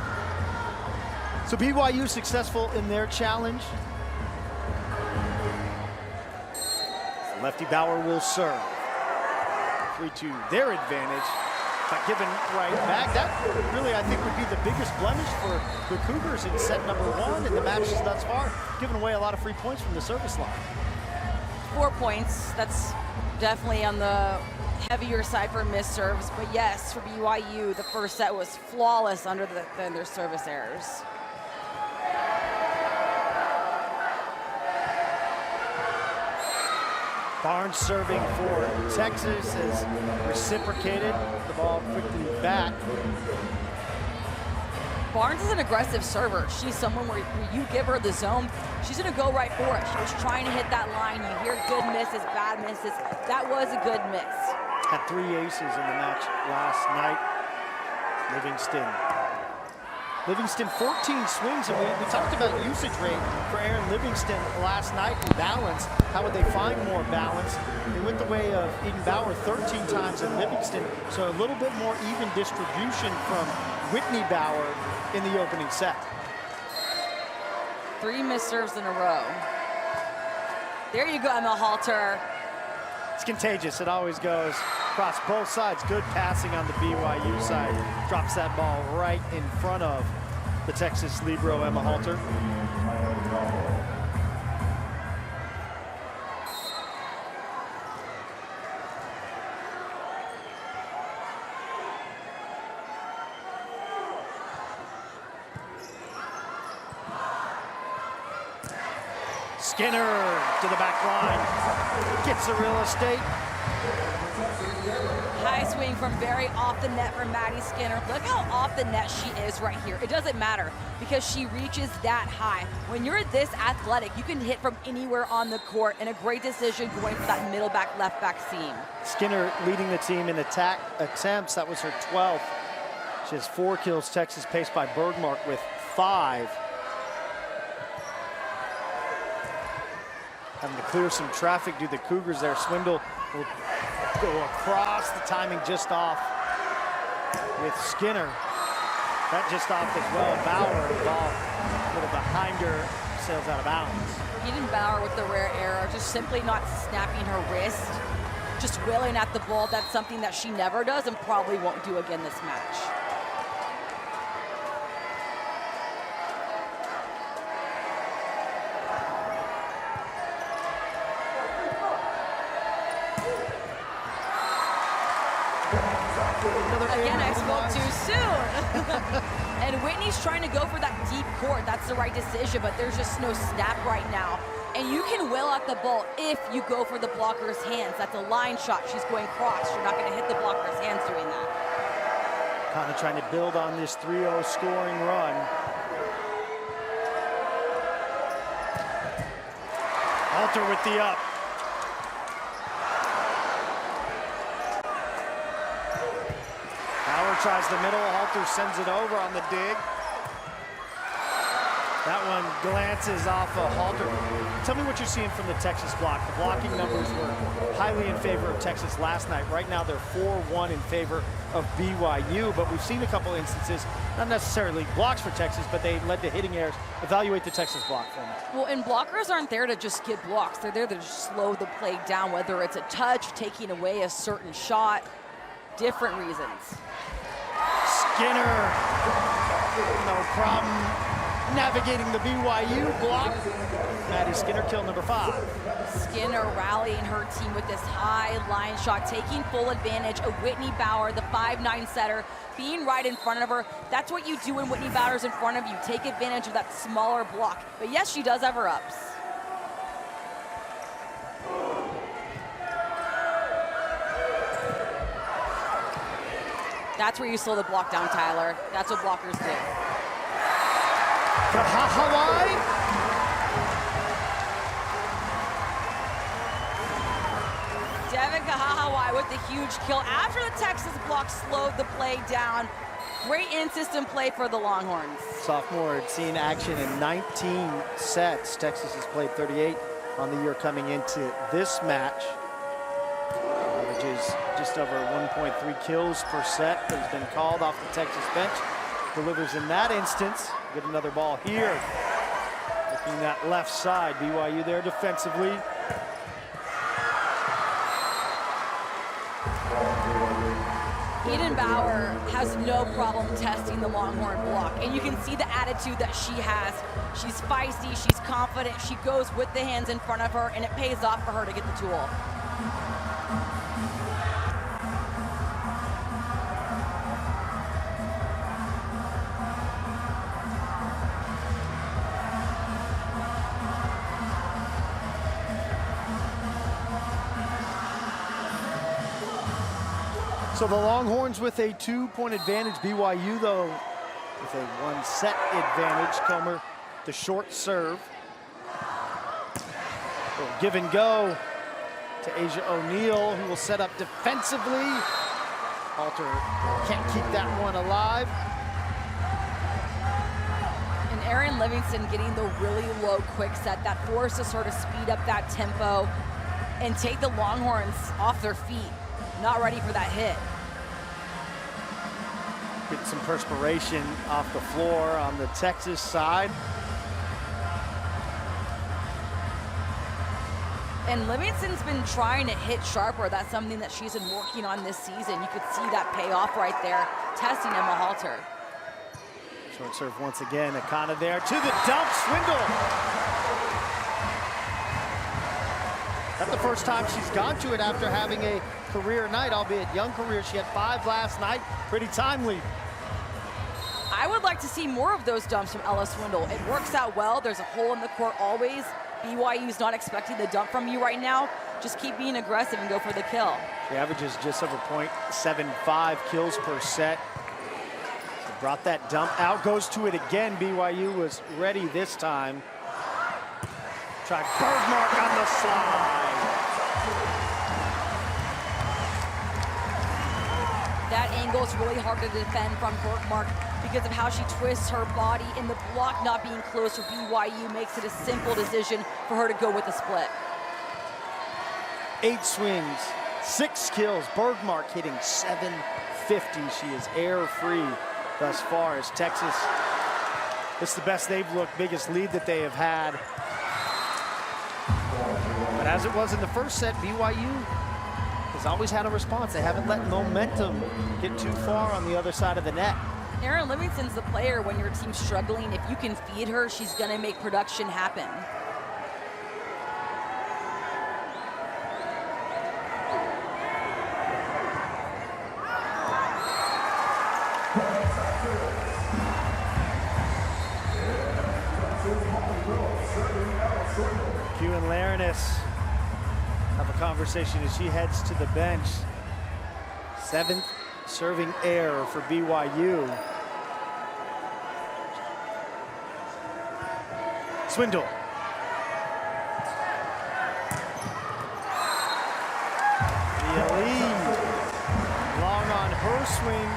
Speaker 1: So BYU successful in their challenge. Lefty Bauer will serve. 3-2 their advantage. By giving right back, that really, I think, would be the biggest blemish for the Cougars in set number 1 in the matches thus far, giving away a lot of free points from the service line.
Speaker 2: 4 points, that's definitely on the heavier side for missed serves, but yes, for BYU, the first set was flawless under their service errors.
Speaker 1: Barnes serving for Texas has reciprocated the ball quickly back.
Speaker 2: Barnes is an aggressive server. She's someone where you give her the zone, she's gonna go right for it. She was trying to hit that line. You hear good misses, bad misses. That was a good miss.
Speaker 1: Had 3 aces in the match last night. Livingston 14 swings, and we talked about usage rate for Aaron Livingston last night and balance. How would they find more balance? They went the way of Eden Bauer 13 times in Livingston, so a little bit more even distribution from Whitney Bauer in the opening set.
Speaker 2: 3 missed serves in a row. There you go, Emma Halter.
Speaker 1: It's contagious. It always goes across both sides. Good passing on the BYU side. Drops that ball right in front of the Texas libero, Emma Halter. Skinner to the back line. Gets the real estate.
Speaker 2: High swing from very off the net from Maddie Skinner. Look how off the net she is right here. It doesn't matter because she reaches that high. When you're this athletic, you can hit from anywhere on the court, and a great decision going for that middle back, left back seam.
Speaker 1: Skinner leading the team in attack attempts. That was her 12th. She has 4 kills. Texas paced by Bergmark with 5. Having to clear some traffic due to the Cougars there. Swindle will go across, the timing just off with Skinner. That just off as well. Bauer, the ball a little behind her, sails out of bounds.
Speaker 2: Eden Bauer with the rare error, just simply not snapping her wrist, just willing at the ball. That's something that she never does and probably won't do again this match. Again, I spoke too soon. And Whitney's trying to go for that deep court. That's the right decision, but there's just no snap right now. And you can will out the ball if you go for the blocker's hands. That's a line shot. She's going cross. You're not going to hit the blocker's hands doing that.
Speaker 1: Kind of trying to build on this 3-0 scoring run. Halter with the up. Bauer tries the middle. Halter sends it over on the dig. That one glances off of Halter. Tell me what you're seeing from the Texas block. The blocking numbers were highly in favor of Texas last night. Right now they're 4-1 in favor of BYU, but we've seen a couple instances, not necessarily blocks for Texas, but they led to hitting errors. Evaluate the Texas block for me.
Speaker 2: Well, and blockers aren't there to just get blocks. They're there to just slow the play down, whether it's a touch, taking away a certain shot, different reasons.
Speaker 1: Skinner, no problem navigating the BYU block. Maddie Skinner, kill number 5.
Speaker 2: Skinner rallying her team with this high line shot, taking full advantage of Whitney Bauer, the 5'9" setter, being right in front of her. That's what you do when Whitney Bauer's in front of you. Take advantage of that smaller block. But yes, she does have her ups. That's where you slow the block down, Tyler. That's what blockers do.
Speaker 1: Hawaii.
Speaker 2: Devin Kahahawai with the huge kill after the Texas block slowed the play down. Great in-system play for the Longhorns.
Speaker 1: Sophomore had seen action in 19 sets. Texas has played 38 on the year coming into this match. Averages just over 1.3 kills per set, but has been called off the Texas bench. Delivers in that instance. Get another ball here. Looking that left side. BYU there defensively.
Speaker 2: Eden Bauer has no problem testing the Longhorn block, and you can see the attitude that she has. She's feisty, she's confident, she goes with the hands in front of her, and it pays off for her to get the tool.
Speaker 1: So the Longhorns with a 2-point advantage. BYU, though, with a 1-set advantage. Comer, the short serve. Give and go to Asia O'Neal, who will set up defensively. Halter can't keep that one alive.
Speaker 2: And Erin Livingston getting the really low quick set that forces her to speed up that tempo and take the Longhorns off their feet. Not ready for that hit.
Speaker 1: Get some perspiration off the floor on the Texas side.
Speaker 2: And Livingston's been trying to hit sharper. That's something that she's been working on this season. You could see that pay off right there, testing Emma Halter.
Speaker 1: Short serve once again, Akana there to the dump, Swindle. That's the first time she's gone to it after having a career night, albeit young career. She had 5 last night, pretty timely.
Speaker 2: I would like to see more of those dumps from Ella Swindle. It works out well. There's a hole in the court always. BYU's not expecting the dump from you right now. Just keep being aggressive and go for the kill.
Speaker 1: She averages just over .75 kills per set. She brought that dump out, goes to it again. BYU was ready this time. Try Bergmark on the slide.
Speaker 2: That angle is really hard to defend from Bergmark because of how she twists her body, and the block not being close for BYU makes it a simple decision for her to go with the split.
Speaker 1: 8 swings, 6 kills. Bergmark hitting .750. She is air-free thus far as Texas. It's the best they've looked, biggest lead that they have had. But as it was in the first set, BYU has always had a response. They haven't let momentum get too far on the other side of the net.
Speaker 2: Erin Livingston's the player when your team's struggling. If you can feed her, she's gonna make production happen.
Speaker 1: Q and Larenis have a conversation as she heads to the bench. 7th serving error for BYU. Swindle. The lead. Long on her swing.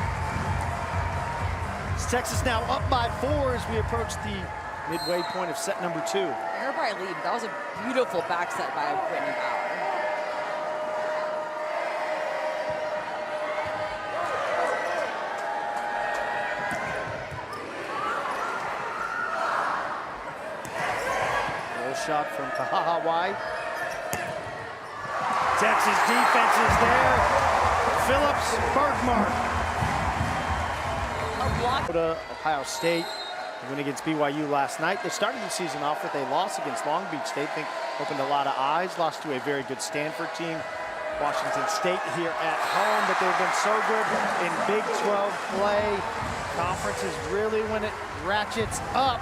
Speaker 1: It's Texas now up by 4 as we approach the midway point of set number 2.
Speaker 2: Air by lead. That was a beautiful back set by Whitney Bauer.
Speaker 1: Shot from Kahaha White. Texas defense is there. Phillips, Bergmark. Ohio State, a win against BYU last night. They started the season off with a loss against Long Beach State. Think opened a lot of eyes. Lost to a very good Stanford team. Washington State here at home, but they've been so good in Big 12 play. Conference is really when it ratchets up.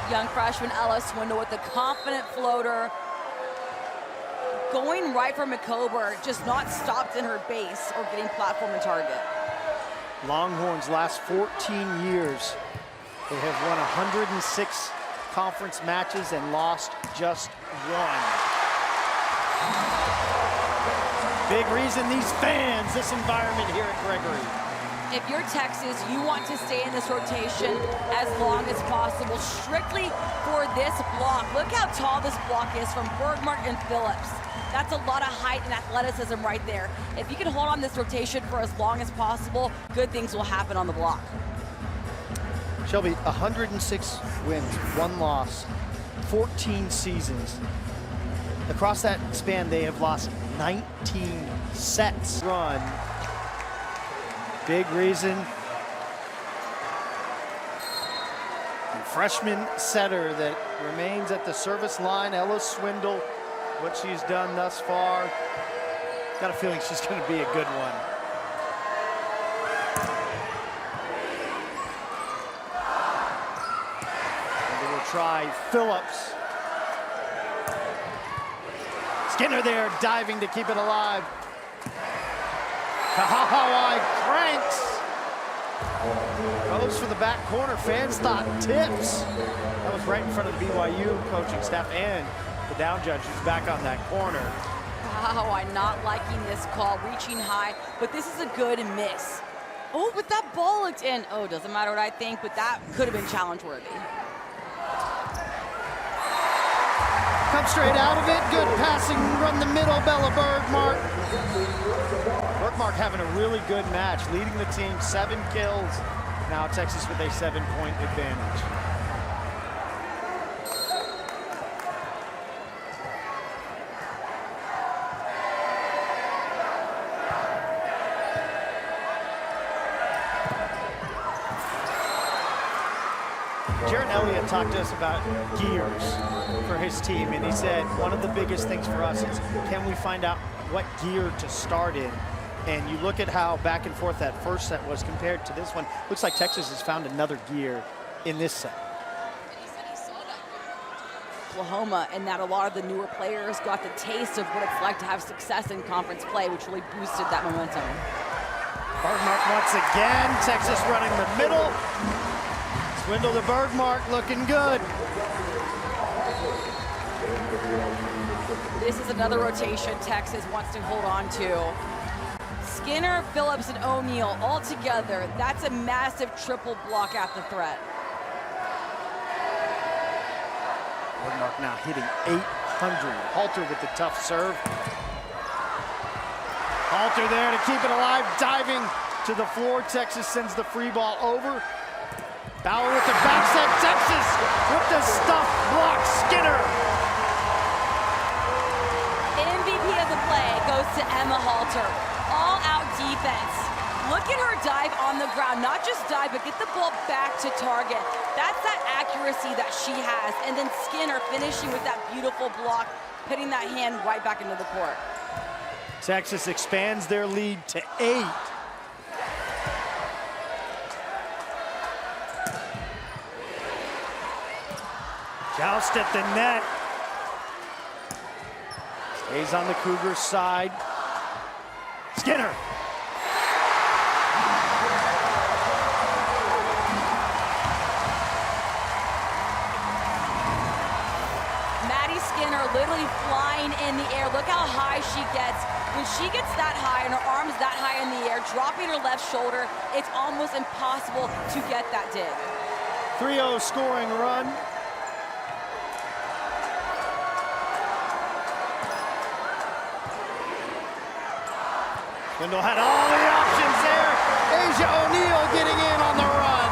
Speaker 2: Young freshman Ella Swindle with the confident floater. Going right for McCober, just not stopped in her base or getting platform and target.
Speaker 1: Longhorns last 14 years, they have won 106 conference matches and lost just 1. Big reason these fans, this environment here at Gregory.
Speaker 2: If you're Texas, you want to stay in this rotation as long as possible, strictly for this block. Look how tall this block is from Bergmark and Phillips. That's a lot of height and athleticism right there. If you can hold on this rotation for as long as possible, good things will happen on the block.
Speaker 1: Shelby, 106 wins, 1 loss, 14 seasons. Across that span, they have lost 19 sets. Run. Big reason. And freshman setter that remains at the service line, Ella Swindle. What she's done thus far, got a feeling she's going to be a good one. And they will try Phillips. Skinner there, diving to keep it alive. Kahawai cranks. Goes for the back corner. Fans thought tips. That was right in front of the BYU coaching staff and the down judge who's back on that corner.
Speaker 2: Wow, I'm not liking this call, reaching high, but this is a good miss. Oh, but that ball looked in. Oh, doesn't matter what I think, but that could have been challenge worthy.
Speaker 1: Come straight out of it. Good passing from the middle, Bella Bergmark. Bergmark having a really good match, leading the team, 7 kills. Now Texas with a 7-point advantage. Jaron Elliott talked to us about gears for his team, and he said one of the biggest things for us is can we find out what gear to start in? And you look at how back and forth that first set was compared to this one. Looks like Texas has found another gear in this set.
Speaker 2: Oklahoma, and that a lot of the newer players got the taste of what it's like to have success in conference play, which really boosted that momentum.
Speaker 1: Bergmark once again, Texas running the middle. Swindle to Bergmark, looking good.
Speaker 2: This is another rotation Texas wants to hold on to. Skinner, Phillips, and O'Neal all together. That's a massive triple block at the threat.
Speaker 1: Bergmark now hitting 800. Halter with the tough serve. Halter there to keep it alive, diving to the floor. Texas sends the free ball over. Bauer with the back set. Texas with the stuff block. Skinner.
Speaker 2: MVP of the play goes to Emma Halter. All-out defense. Look at her dive on the ground. Not just dive, but get the ball back to target. That's that accuracy that she has. And then Skinner finishing with that beautiful block, putting that hand right back into the court.
Speaker 1: Texas expands their lead to 8. Joust at the net. Stays on the Cougars' side. Skinner.
Speaker 2: Maddie Skinner literally flying in the air. Look how high she gets. When she gets that high and her arm's that high in the air, dropping her left shoulder, it's almost impossible to get that dig.
Speaker 1: 3-0 scoring run. Swindle had all the options there. Asia O'Neal getting in on the run.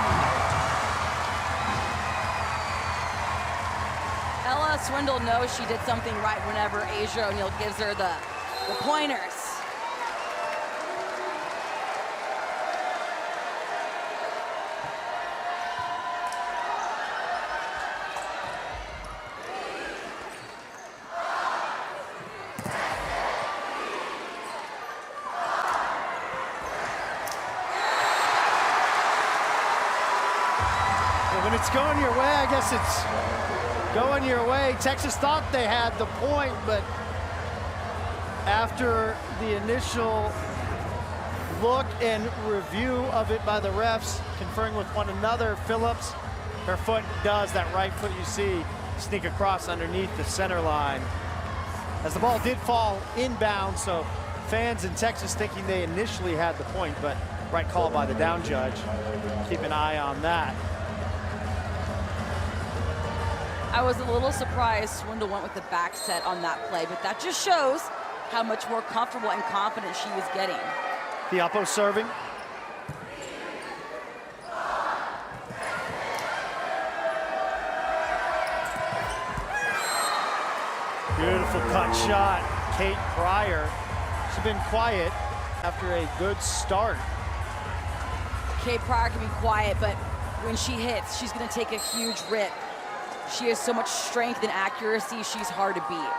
Speaker 2: Ella Swindle knows she did something right whenever Asia O'Neal gives her the pointers.
Speaker 1: When it's going your way, I guess it's going your way. Texas thought they had the point, but after the initial look and review of it by the refs, conferring with one another, Phillips, her foot does, that right foot you see, sneak across underneath the center line. As the ball did fall inbound, so fans in Texas thinking they initially had the point, but right call by the down judge. Keep an eye on that.
Speaker 2: I was a little surprised Swindle went with the back set on that play, but that just shows how much more comfortable and confident she was getting.
Speaker 1: Thiapo serving. Beautiful cut shot. Kate Pryor. She's been quiet after a good start.
Speaker 2: Kate Pryor can be quiet, but when she hits, she's going to take a huge rip. She has so much strength and accuracy, she's hard to beat.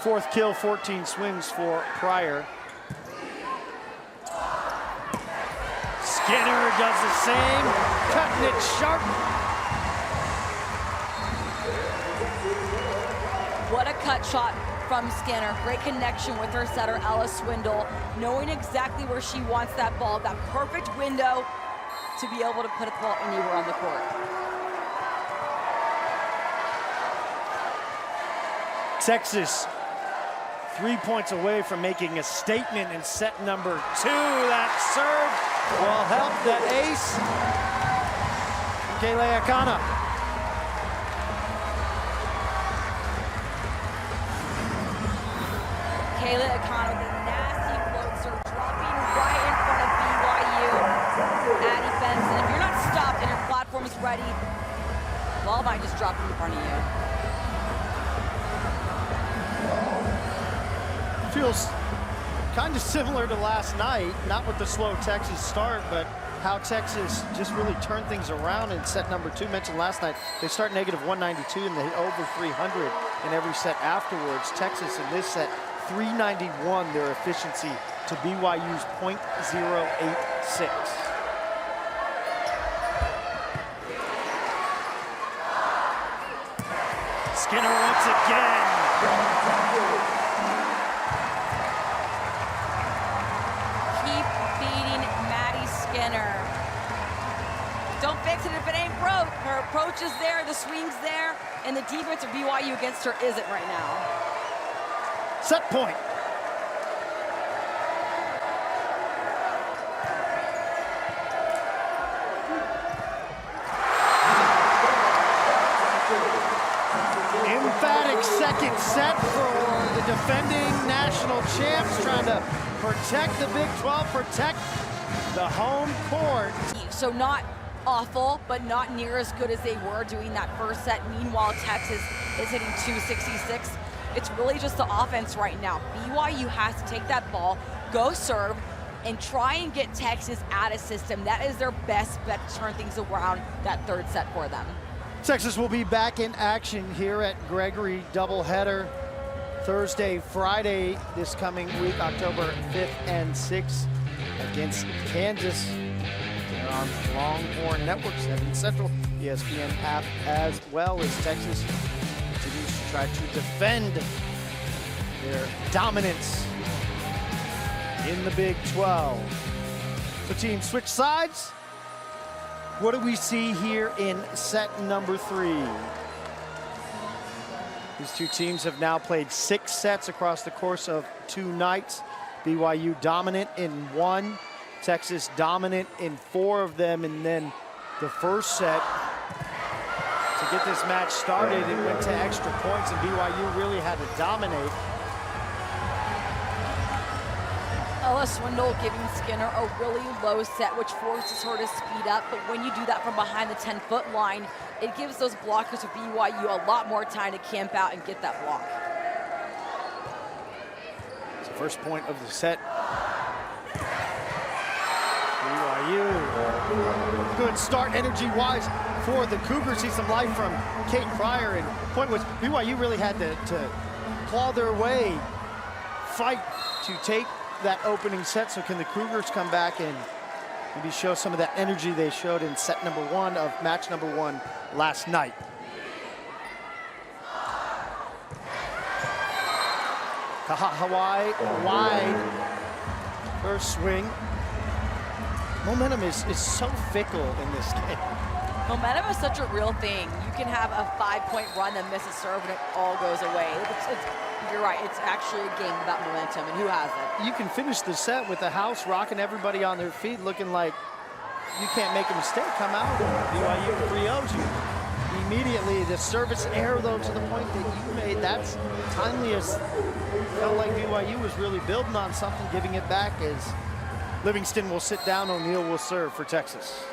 Speaker 1: 4th kill, 14 swings for Pryor. Skinner does the same, cutting it sharp.
Speaker 2: What a cut shot from Skinner. Great connection with her setter, Ella Swindle, knowing exactly where she wants that ball, that perfect window to be able to put a ball anywhere on the court.
Speaker 1: Texas 3 points away from making a statement in set number 2. That serve will help the ace, Kayla Akana.
Speaker 2: Kayla Akana with a nasty float serve, dropping right in front of BYU. Addie Benson, if you're not stopped and your platform is ready, ball might just drop in front of you.
Speaker 1: Feels kind of similar to last night, not with the slow Texas start, but how Texas just really turned things around in set number 2. Mentioned last night, they start negative 192 and they hit over 300 in every set afterwards. Texas in this set, 391 their efficiency to BYU's .086. Skinner once again.
Speaker 2: Don't fix it if it ain't broke. Her approach is there, the swing's there, and the defense of BYU against her isn't right now.
Speaker 1: Set point. Emphatic second set for the defending national champs, trying to protect the Big 12, protect the home court.
Speaker 2: So not awful, but not near as good as they were doing that first set. Meanwhile, Texas is hitting 266. It's really just the offense right now. BYU has to take that ball, go serve, and try and get Texas out of system. That is their best bet to turn things around that third set for them.
Speaker 1: Texas will be back in action here at Gregory doubleheader Thursday, Friday this coming week, October 5th and 6th against Kansas. They're on Longhorn Network, 7 Central, ESPN app, as well as Texas continues to try to defend their dominance in the Big 12. The teams switch sides. What do we see here in set number 3? These two teams have now played 6 sets across the course of 2 nights. BYU dominant in 1, Texas dominant in 4 of them, and then the first set to get this match started, it went to extra points, and BYU really had to dominate.
Speaker 2: Ella Swindle giving Skinner a really low set, which forces her to speed up. But when you do that from behind the 10-foot line, it gives those blockers of BYU a lot more time to camp out and get that block.
Speaker 1: It's the first point of the set. BYU, good start energy-wise for the Cougars. See some life from Kate Pryor. And the point was, BYU really had to claw their way, fight to take that opening set. So can the Cougars come back and maybe show some of that energy they showed in set number 1 of match number 1 last night? Hawaii wide, first swing. Momentum is so fickle in this game.
Speaker 2: Momentum is such a real thing. You can have a 5-point run and miss a serve and it all goes away. You're right, it's actually a game about momentum, and who has it?
Speaker 1: You can finish the set with the house rocking, everybody on their feet, looking like you can't make a mistake. Come out, BYU 3-0s you. Immediately, the service error, though, to the point that you made, that's timely as felt like BYU was really building on something, giving it back as Livingston will sit down, O'Neal will serve for Texas.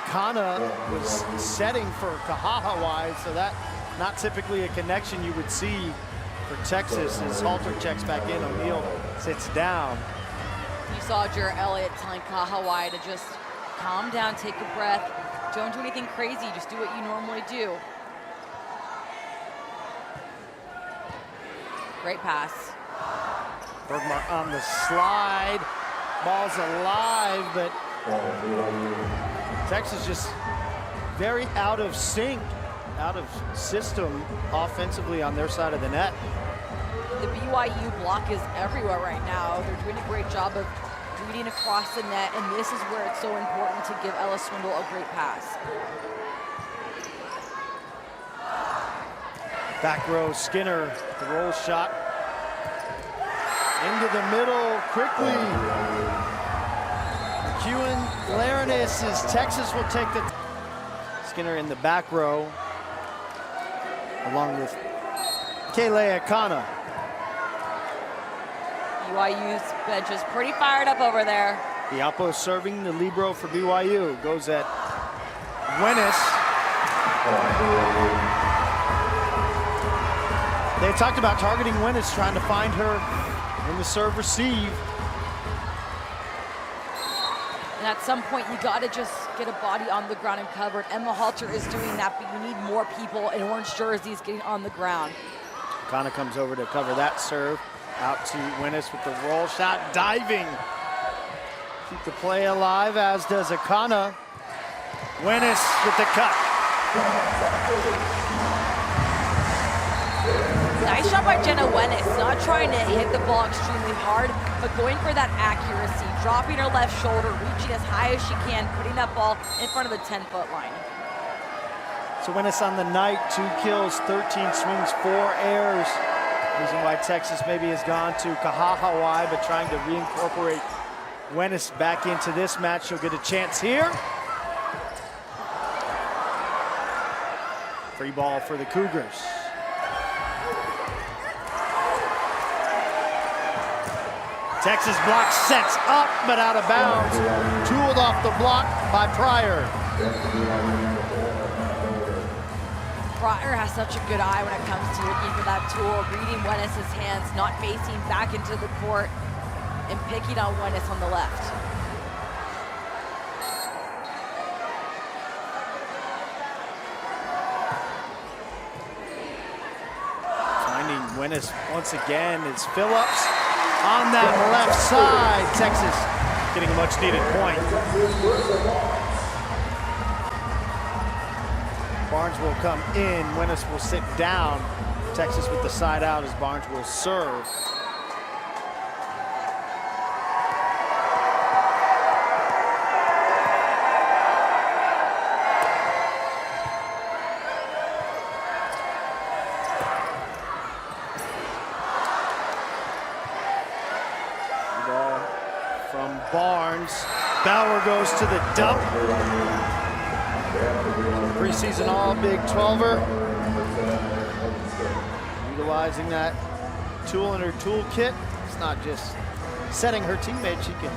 Speaker 1: Akana was setting for Kahahawai, so that not typically a connection you would see for Texas. As Halter checks back in, O'Neal sits down.
Speaker 2: You saw Jarrett Elliott telling Kahahawai to just calm down, take a breath. Don't do anything crazy, just do what you normally do. Great pass.
Speaker 1: Bergmark on the slide. Ball's alive, but Texas just very out of sync, out of system offensively on their side of the net.
Speaker 2: The BYU block is everywhere right now. They're doing a great job of reading across the net, and this is where it's so important to give Ella Swindle a great pass.
Speaker 1: Back row, Skinner, the roll shot. Into the middle, quickly. McEwen, Laranis as Texas will take the... Skinner in the back row, along with Kayla Akana.
Speaker 2: BYU's bench is pretty fired up over there.
Speaker 1: Diapo serving the libero for BYU. Goes at Wenis. They talked about targeting Wenis, trying to find her in the serve receive.
Speaker 2: And at some point, you got to just get a body on the ground and covered. Emma Halter is doing that, but you need more people in orange jerseys getting on the ground.
Speaker 1: Akana comes over to cover that serve. Out to Wenis with the roll shot, diving. Keep the play alive, as does Akana. Wenis with the cut.
Speaker 2: Nice shot by Jenna Wenis, not trying to hit the ball extremely hard, but going for that accuracy, dropping her left shoulder, reaching as high as she can, putting that ball in front of the 10-foot line.
Speaker 1: So Wenis on the night, 2 kills, 13 swings, 4 errors. Reason why Texas maybe has gone to Kahahawai, but trying to reincorporate Wenis back into this match. She'll get a chance here. Free ball for the Cougars. Texas block sets up, but out of bounds. Tooled off the block by Pryor.
Speaker 2: Pryor has such a good eye when it comes to looking for that tool, reading Wenis' hands, not facing back into the court, and picking on Wenis on the left.
Speaker 1: Finding Wenis once again is Phillips on that left side. Texas getting a much needed point. Barnes will come in, Wenis will sit down. Texas with the side out as Barnes will serve. Ball from Barnes. Bauer goes to the dump. Preseason all Big 12er. Utilizing that tool in her toolkit. It's not just setting her teammate, she can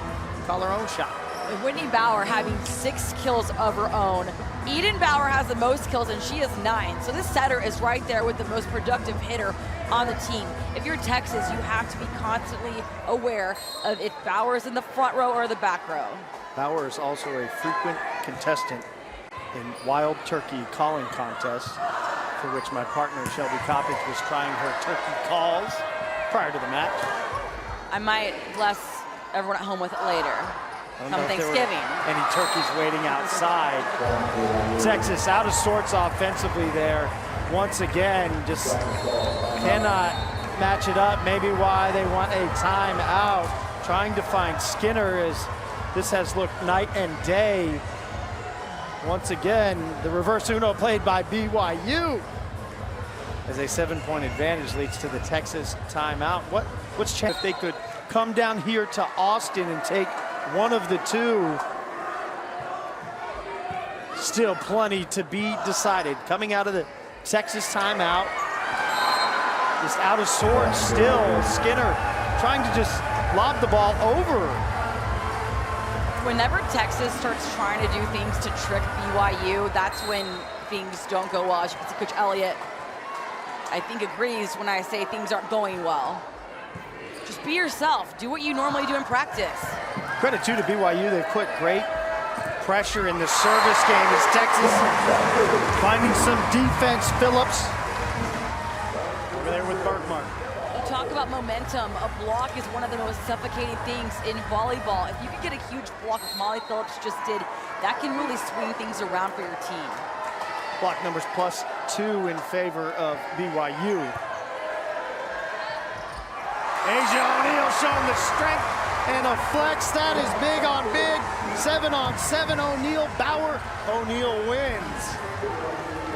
Speaker 1: call her own shot.
Speaker 2: With Whitney Bauer having 6 kills of her own. Eden Bauer has the most kills and she has 9. So this setter is right there with the most productive hitter on the team. If you're Texas, you have to be constantly aware of if Bauer is in the front row or the back row.
Speaker 1: Bauer is also a frequent contestant in Wild Turkey calling contests, for which my partner Shelby Coppage was trying her turkey calls prior to the match.
Speaker 2: I might bless everyone at home with it later. Come Thanksgiving.
Speaker 1: Any turkeys waiting outside. Texas out of sorts offensively there. Once again, just cannot match it up. Maybe why they want a timeout. Trying to find Skinner as this has looked night and day. Once again, the reverse Uno played by BYU as a 7-point advantage leads to the Texas timeout. What's chance if they could come down here to Austin and take one of the two? Still plenty to be decided. Coming out of the Texas timeout, just out of sorts still. Skinner trying to just lob the ball over
Speaker 2: Whenever Texas starts trying to do things to trick BYU, that's when things don't go well. As you can see, Coach Elliott, I think, agrees when I say things aren't going well. Just be yourself. Do what you normally do in practice.
Speaker 1: Credit, too, to BYU. They've put great pressure in the service game as Texas finding some defense. Phillips over there with Bergmark.
Speaker 2: You talk about momentum. A block is one of the most suffocating things in volleyball. If you can get a huge block like Molly Phillips just did, that can really swing things around for your team.
Speaker 1: Block numbers +2 in favor of BYU. Asia O'Neal showing the strength and a flex. That is big on big. 7-on-7 O'Neal. Bauer. O'Neal wins.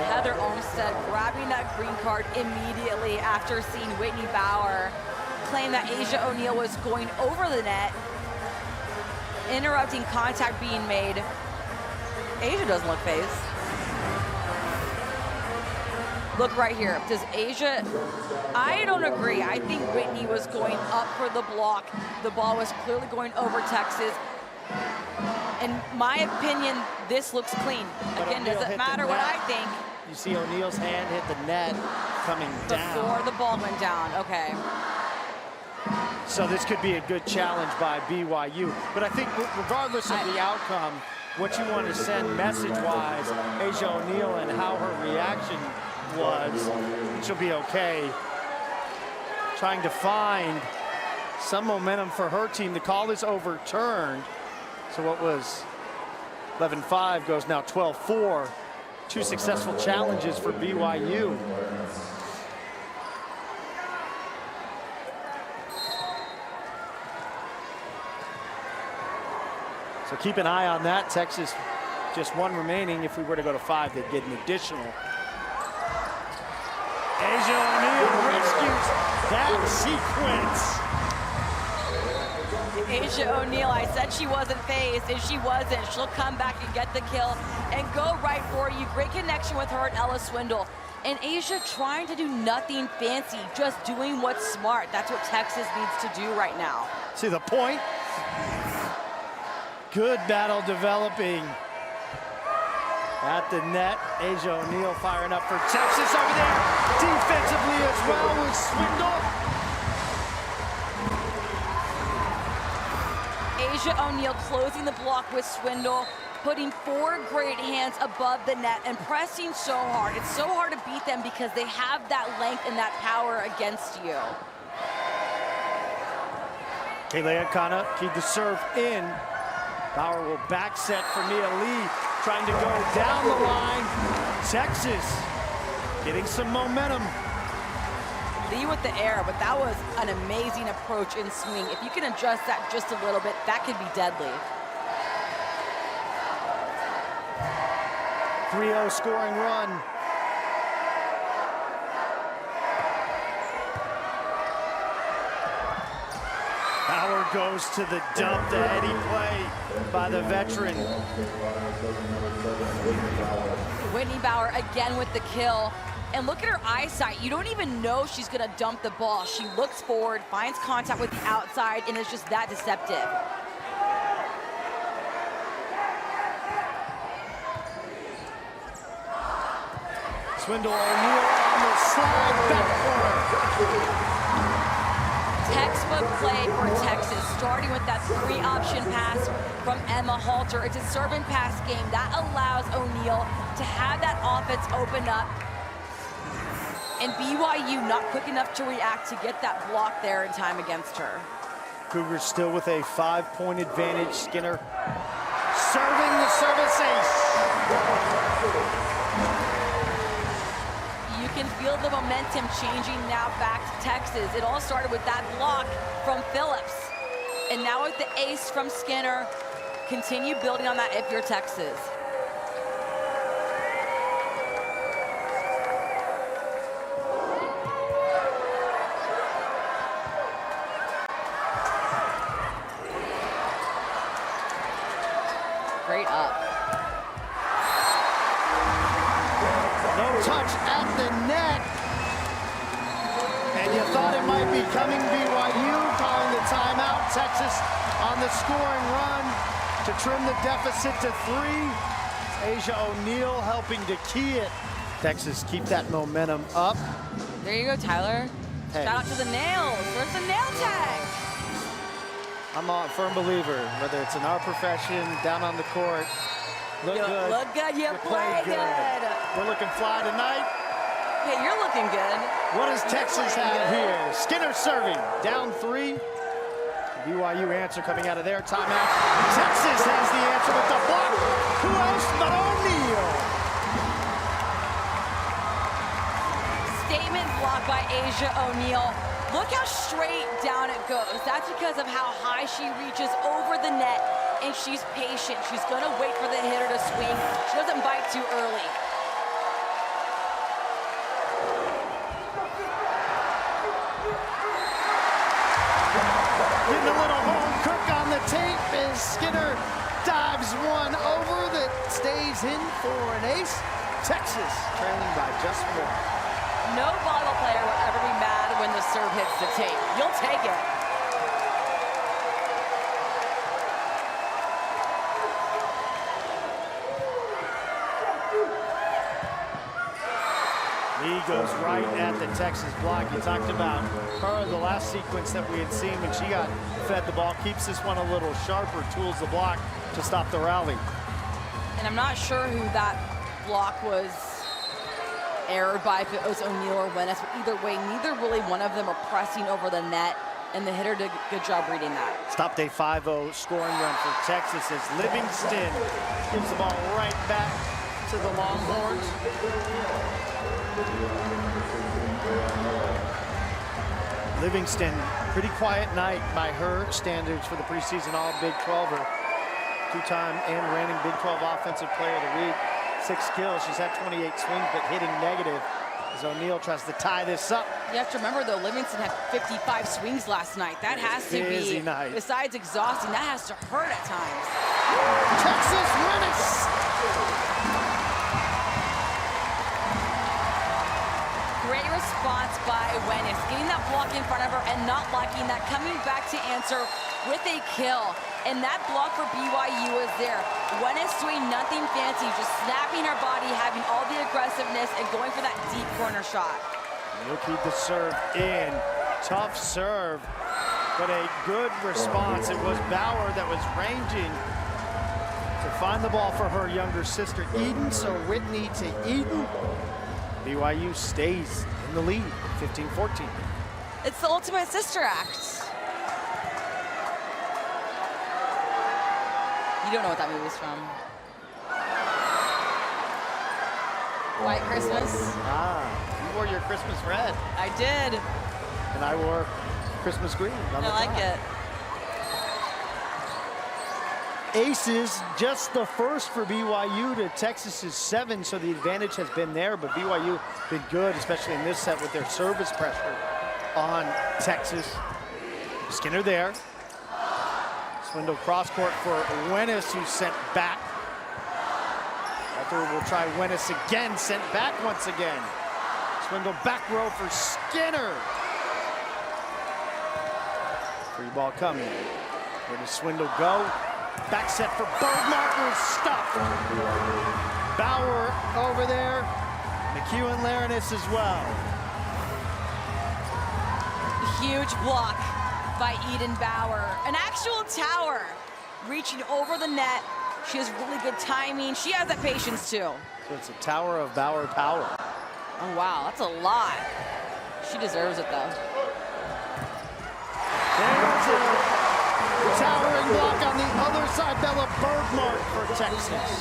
Speaker 2: Heather Olmstead grabbing that green card immediately after seeing Whitney Bauer claim that Asia O'Neal was going over the net, interrupting contact being made. Asia doesn't look phased. Look right here. Does Asia? I don't agree. I think Whitney was going up for the block. The ball was clearly going over Texas. In my opinion, this looks clean. Again, doesn't matter what I think.
Speaker 1: You see O'Neal's hand hit the net coming down.
Speaker 2: Before the ball went down, okay.
Speaker 1: So this could be a good challenge by BYU. But I think regardless of the outcome, what you want to send message-wise, Asia O'Neal and how her reaction was, she'll be okay. Trying to find some momentum for her team. The call is overturned. So what was 11-5 goes now 12-4. 2 successful challenges for BYU. So keep an eye on that. Texas just 1 remaining. If we were to go to 5, they'd get an additional. Asia O'Neal rescues that sequence.
Speaker 2: Asia O'Neal, I said she wasn't phased. If she wasn't, she'll come back and get the kill and go right for you. Great connection with her and Ella Swindle. And Asia trying to do nothing fancy, just doing what's smart. That's what Texas needs to do right now.
Speaker 1: See the point? Good battle developing at the net. Asia O'Neal firing up for Texas over there. Defensively as well with Swindle.
Speaker 2: Asia O'Neal closing the block with Swindle, putting 4 great hands above the net and pressing so hard. It's so hard to beat them because they have that length and that power against you.
Speaker 1: Kalea Kana keyed the serve in. Bauer will back set for Nia Lee, trying to go down the line. Texas getting some momentum.
Speaker 2: Lee with the air, but that was an amazing approach in swing. If you can adjust that just a little bit, that could be deadly.
Speaker 1: 3-0 scoring run. Bauer goes to the dump, the heady play by the veteran.
Speaker 2: Whitney Bauer again with the kill. And look at her eyesight. You don't even know she's gonna dump the ball. She looks forward, finds contact with the outside, and is just that deceptive.
Speaker 1: Swindle O'Neal on the slide, back corner.
Speaker 2: Textbook play for Texas, starting with that 3-option pass from Emma Halter. It's a serve and pass game. That allows O'Neal to have that offense open up. And BYU not quick enough to react to get that block there in time against her.
Speaker 1: Cougars still with a 5-point advantage. Skinner serving the service ace.
Speaker 2: You can feel the momentum changing now back to Texas. It all started with that block from Phillips. And now with the ace from Skinner, continue building on that if you're Texas. Great up.
Speaker 1: No touch at the net. And you thought it might be coming. BYU calling the timeout. Texas on the scoring run. to trim the deficit to 3. Asia O'Neal helping to key it. Texas keep that momentum up.
Speaker 2: There you go, Tyler.
Speaker 1: Hey.
Speaker 2: Shout out to the nails. Where's the nail tag?
Speaker 1: I'm a firm believer, whether it's in our profession, down on the court. Look good.
Speaker 2: Look good, you play good.
Speaker 1: We're looking fly tonight.
Speaker 2: Hey, you're looking good.
Speaker 1: What does Texas have here? Skinner serving, down 3. BYU answer coming out of their timeout. Texas has the answer with the block. Who else but O'Neal?
Speaker 2: Statement block by Asia O'Neal. Look how straight down it goes. That's because of how high she reaches over the net, and she's patient. She's gonna wait for the hitter to swing. She doesn't bite too early.
Speaker 1: Getting a little home cook on the tape as Skinner dives one over that stays in for an ace. Texas trailing by just 1.
Speaker 2: No volleyball player will ever be mad when the serve hits the tape. You'll take it.
Speaker 1: He goes right at the Texas block. You talked about her, the last sequence that we had seen when she got fed the ball. Keeps this one a little sharper, tools the block to stop the rally.
Speaker 2: And I'm not sure who that block was errored by, if it was O'Neal or Wennis. But either way, neither really one of them are pressing over the net, and the hitter did a good job reading that.
Speaker 1: Stopped a 5-0 scoring run for Texas as Livingston gives the ball right back to the Longhorns. Livingston, pretty quiet night by her standards for the preseason All-Big 12er. Two-time and reigning Big 12 Offensive Player of the Week. 6 kills. She's had 28 swings, but hitting negative as O'Neal tries to tie this up.
Speaker 2: You have to remember, though, Livingston had 55 swings last night. That has to
Speaker 1: Busy
Speaker 2: be,
Speaker 1: night.
Speaker 2: besides exhausting, that has to hurt at times.
Speaker 1: Texas Wennis.
Speaker 2: Great response by Wennis, getting that block in front of her and not liking that, coming back to answer with a kill. And that block for BYU was there. Wennis doing nothing fancy, just snapping her body, having all the aggressiveness, and going for that deep corner shot.
Speaker 1: You'll keep the serve in. Tough serve, but a good response. It was Bauer that was ranging to find the ball for her younger sister, Eden. So Whitney to Eden. BYU stays in the lead, 15-14.
Speaker 2: It's the ultimate sister act. You don't know what that movie's from. White Christmas.
Speaker 1: Ah, you wore your Christmas red.
Speaker 2: I did.
Speaker 1: And I wore Christmas green.
Speaker 2: I like it.
Speaker 1: Aces, just the first for BYU to Texas's 7, so the advantage has been there, but BYU been good, especially in this set with their service pressure on Texas. Skinner there. Swindle cross court for Wennis, who's sent back. Walter will try Wennis again, sent back once again. Swindle back row for Skinner. Free ball coming. Where does Swindle go? Back set for Bergmark, was stuffed. Bauer over there. McEwen Laranis as well.
Speaker 2: Huge block by Eden Bauer. An actual tower reaching over the net. She has really good timing. She has that patience too.
Speaker 1: So it's a tower of Bauer power.
Speaker 2: Oh wow, that's a lot. She deserves it though.
Speaker 1: There's a towering block on the other side. Bella Bergmark for Texas.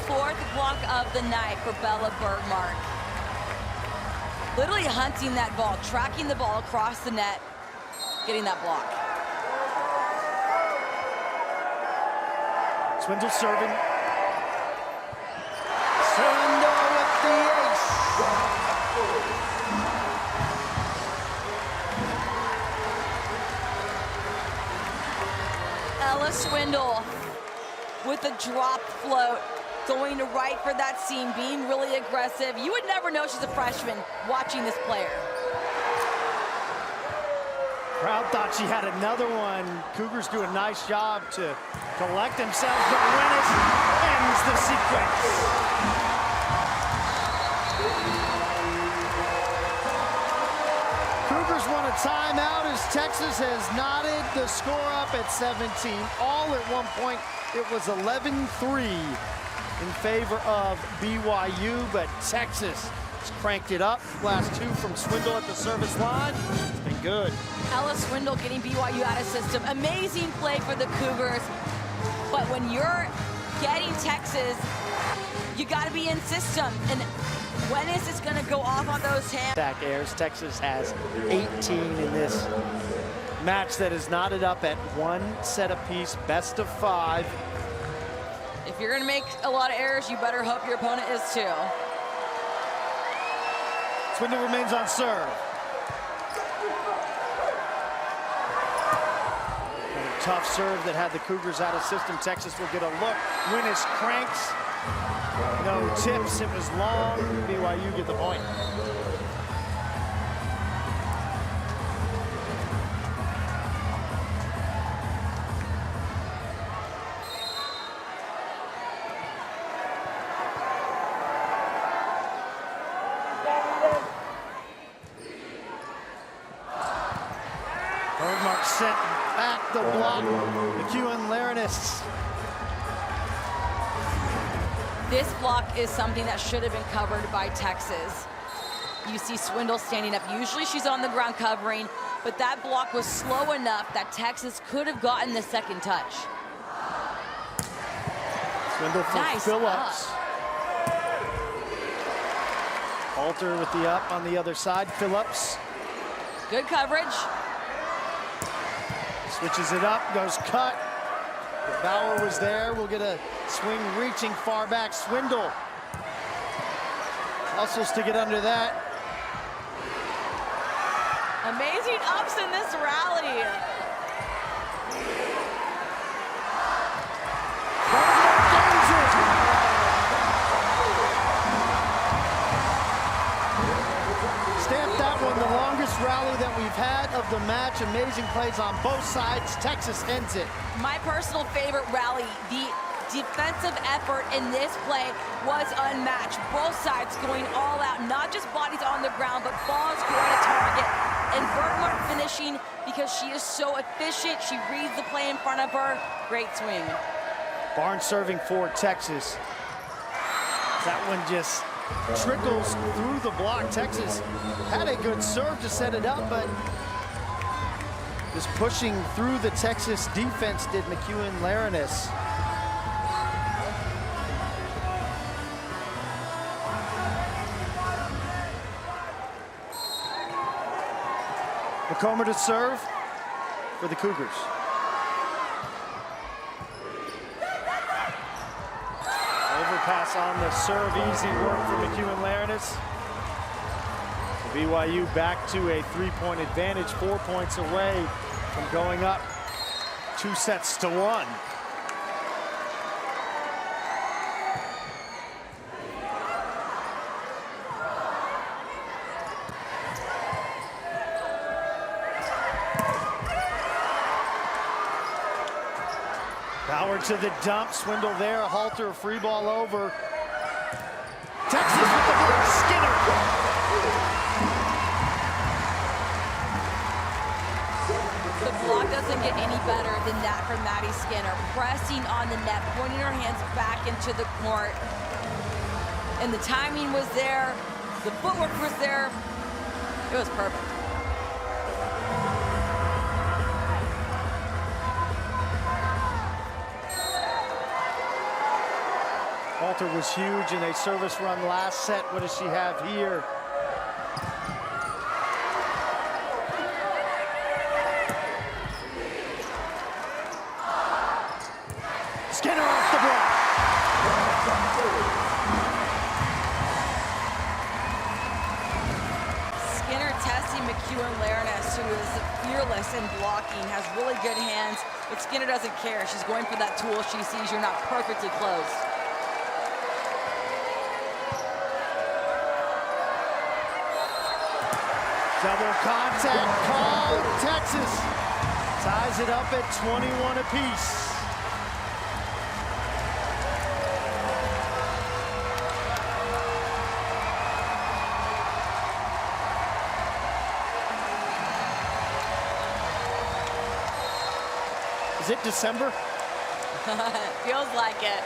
Speaker 2: 4th block of the night for Bella Bergmark. Literally hunting that ball, tracking the ball across the net, getting that block.
Speaker 1: Swindle serving. Swindle with the ace.
Speaker 2: Ella Swindle with a drop float, going to right for that seam, being really aggressive. You would never know she's a freshman watching this player.
Speaker 1: Crowd thought she had another one. Cougars do a nice job to collect themselves, but Rennes ends the sequence. Cougars want a timeout as Texas has knotted the score up at 17. All at one point, it was 11-3 in favor of BYU, but Texas has cranked it up. Last two from Swindle at the service line. It's been good.
Speaker 2: Ella Swindle getting BYU out of system. Amazing play for the Cougars. But when you're getting Texas, you got to be in system. And when is this going to go off on those hands?
Speaker 1: Back airs. Texas has 18 in this match that is knotted up at one set apiece, best of 5.
Speaker 2: If you're going to make a lot of errors, you better hope your opponent is too.
Speaker 1: Swindle remains on serve. A tough serve that had the Cougars out of system. Texas will get a look. Winnish cranks. No tips. It was long. BYU get the point. Bergmark sent back the block. McEwen Larenists.
Speaker 2: This block is something that should have been covered by Texas. You see Swindle standing up. Usually she's on the ground covering, but that block was slow enough that Texas could have gotten the second touch.
Speaker 1: Swindle for
Speaker 2: Nice
Speaker 1: Phillips. Halter with the up on the other side. Phillips.
Speaker 2: Good coverage.
Speaker 1: Switches it up, goes cut. If Bauer was there, we'll get a swing reaching far back. Swindle hustles to get under that.
Speaker 2: Amazing ups in this rally.
Speaker 1: Stamp that one, the longest rally that we've had of the match. Amazing plays on both sides. Texas ends it.
Speaker 2: My personal favorite rally, the defensive effort in this play was unmatched. Both sides going all out, not just bodies on the ground, but balls going to target. And Bergmark finishing because she is so efficient. She reads the play in front of her. Great swing.
Speaker 1: Barnes serving for Texas. That one just trickles through the block. Texas had a good serve to set it up, but just pushing through the Texas defense did McEwen Larenis. McComber to serve for the Cougars. Overpass on the serve, easy work for McEwen Larenis. BYU back to a 3-point advantage, 4 points away from going up 2-1. Bauer to the dump, Swindle there, Halter, free ball over. Texas with the block, Skinner.
Speaker 2: The block doesn't get any better than that from Maddie Skinner. Pressing on the net, pointing her hands back into the court. And the timing was there, the footwork was there. It was perfect.
Speaker 1: Halter was huge in a service run last set. What does she have here? Skinner off the block.
Speaker 2: Skinner testing McEwen Larenis, who is fearless in blocking, has really good hands, but Skinner doesn't care. She's going for that tool. She sees you're not perfectly close.
Speaker 1: Double contact call. Texas ties it up at 21 apiece. Is it December?
Speaker 2: Feels like it.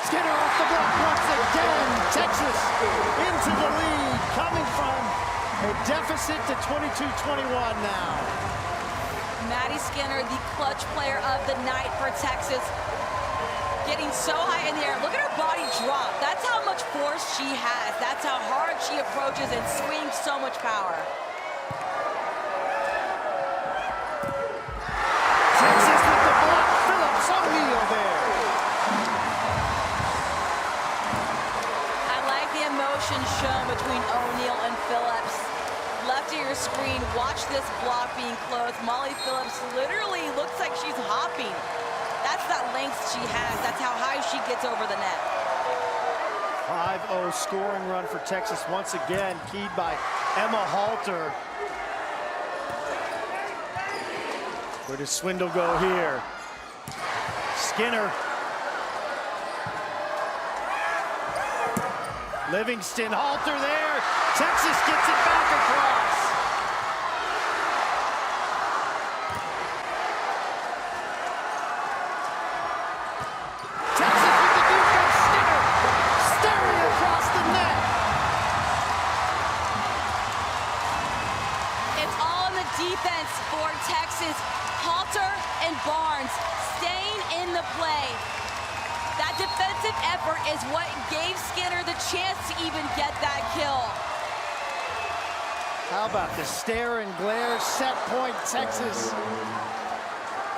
Speaker 1: Skinner off the block once again. Texas into the lead, coming from a deficit to 22-21 now.
Speaker 2: Maddie Skinner, the clutch player of the night for Texas. Getting so high in the air. Look at her body drop. That's how much force she has. That's how hard she approaches and swings so much power.
Speaker 1: Texas with the block. Phillips O'Neal there.
Speaker 2: I like the emotion shown between O'Neal and Phillips. Left of your screen, watch this block being closed. Molly Phillips literally looks like she's hopping. That's that length she has. That's how high she gets over the net.
Speaker 1: 5-0 scoring run for Texas once again, keyed by Emma Halter. Where does Swindle go here? Skinner. Livingston, Halter there. Texas gets it back across. Texas with the defense. Skinner staring across the net.
Speaker 2: It's all in the defense for Texas. Halter and Barnes staying in the play. That defensive effort is what gave Skinner the chance to even get that kill.
Speaker 1: How about the stare and glare? Set point, Texas.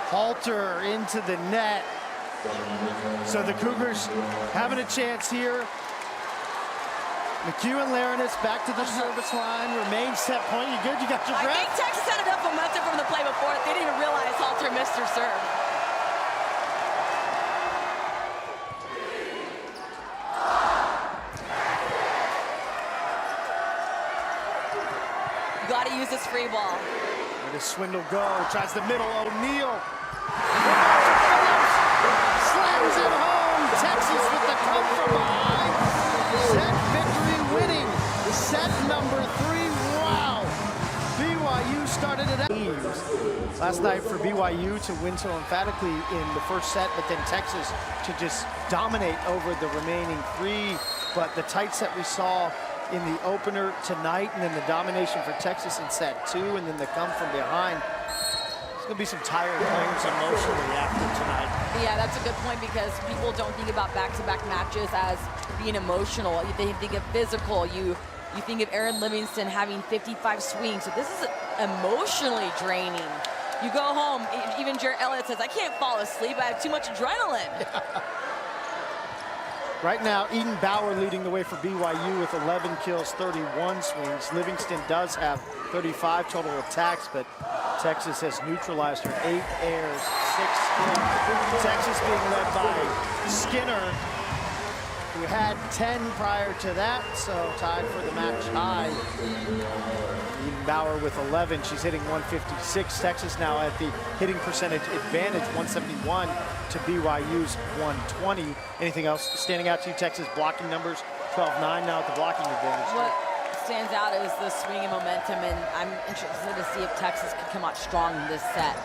Speaker 1: Halter into the net. So the Cougars having a chance here. McHugh and Larinus back to the service line. Remain set point. You good? You got your breath?
Speaker 2: I think Texas had enough momentum from the play before. They didn't even realize Halter missed her serve. You got to use this free ball.
Speaker 1: Where does Swindle go? Tries the middle. O'Neal. Slams it home. Texas with the come from behind. Set victory winning. Set number 3. Wow. BYU started it out. Last night for BYU to win so emphatically in the first set, but then Texas to just dominate over the remaining 3. But the tight set we saw in the opener tonight, and then the domination for Texas in set 2, and then the come from behind. There's gonna be some tired players emotionally after tonight.
Speaker 2: Yeah, that's a good point, because people don't think about back-to-back matches as being emotional. They think of physical. You think of Erin Livingston having 55 swings. So this is emotionally draining. You go home, even Jarrett Elliott says, I can't fall asleep, I have too much adrenaline.
Speaker 1: Right now, Eden Bauer leading the way for BYU with 11 kills, 31 swings. Livingston does have 35 total attacks, but Texas has neutralized her. 8 airs, 6 kills. Texas being led by Skinner, who had 10 prior to that, so tied for the match high. Eden Bauer with 11. She's hitting 156. Texas now at the hitting percentage advantage, 171 to BYU's 120. Anything else standing out to you? Texas blocking numbers, 12-9 now at the blocking advantage.
Speaker 2: What stands out is the swing and momentum, and I'm interested to see if Texas can come out strong in this set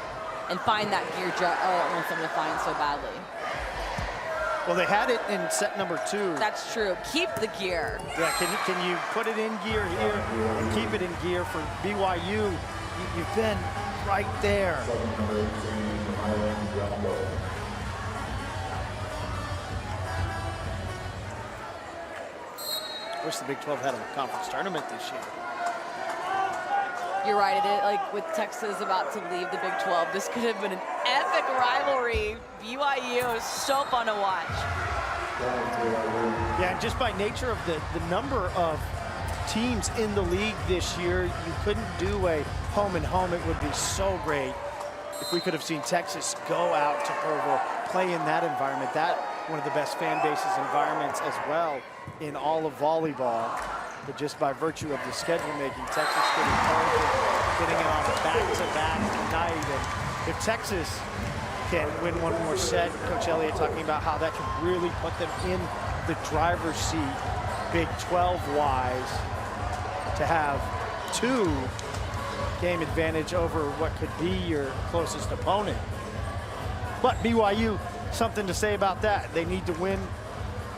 Speaker 2: and find that gear wants them to find so badly.
Speaker 1: Well, they had it in set number 2.
Speaker 2: That's true. Keep the gear.
Speaker 1: Yeah, can you put it in gear here and keep it in gear for BYU? You've been right there. Wish the Big 12 had a conference tournament this year.
Speaker 2: You're right. Like with Texas about to leave the Big 12, this could have been an epic rivalry. BYU is so fun to watch.
Speaker 1: Yeah, and just by nature of the number of teams in the league this year, you couldn't do a home and home. It would be so great if we could have seen Texas go out to Provo, play in that environment, that one of the best fan bases environments as well in all of volleyball. But just by virtue of the schedule making, Texas getting it on a back-to-back night. And if Texas can win one more set, Coach Elliott talking about how that can really put them in the driver's seat, Big 12-wise, to have 2-game advantage over what could be your closest opponent. But BYU, something to say about that. They need to win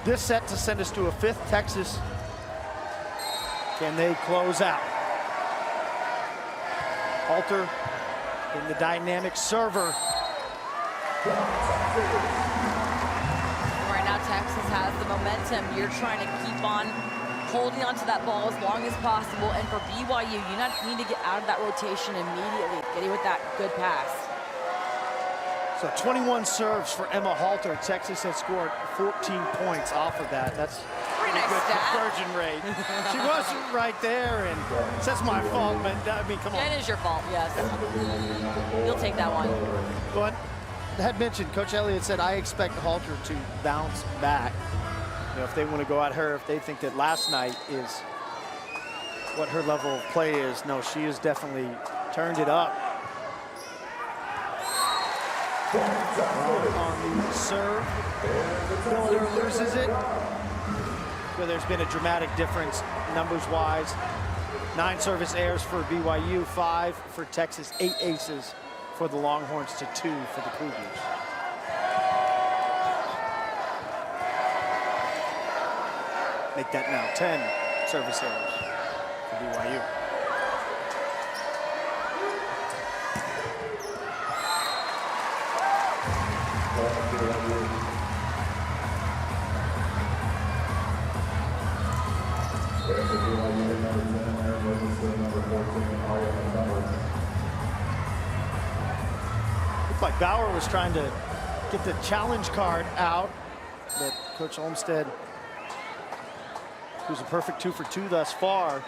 Speaker 1: this set to send us to a 5th. Texas, can they close out? Halter in the dynamic server.
Speaker 2: Right now, Texas has the momentum. You're trying to keep on holding onto that ball as long as possible. And for BYU, you need to get out of that rotation immediately, getting with that good pass.
Speaker 1: So 21 serves for Emma Halter. Texas has scored 14 points off of that. That's
Speaker 2: pretty nice
Speaker 1: good
Speaker 2: stat.
Speaker 1: conversion rate. She wasn't right there, and that's my fault, but I mean, come on.
Speaker 2: It is your fault, yes. You'll take that one.
Speaker 1: But I had mentioned, Coach Elliott said, I expect Halter to bounce back. You know, if they want to go at her, if they think that last night is what her level of play is, no, she has definitely turned it up. On the serve, Miller loses it. But there's been a dramatic difference numbers-wise. 9 service errors for BYU, 5 for Texas, 8 aces for the Longhorns to 2 for the Cougars. Make that now 10 service errors for BYU. Looked like Bauer was trying to get the challenge card out, but Coach Olmstead, who's a perfect 2 for 2 thus far,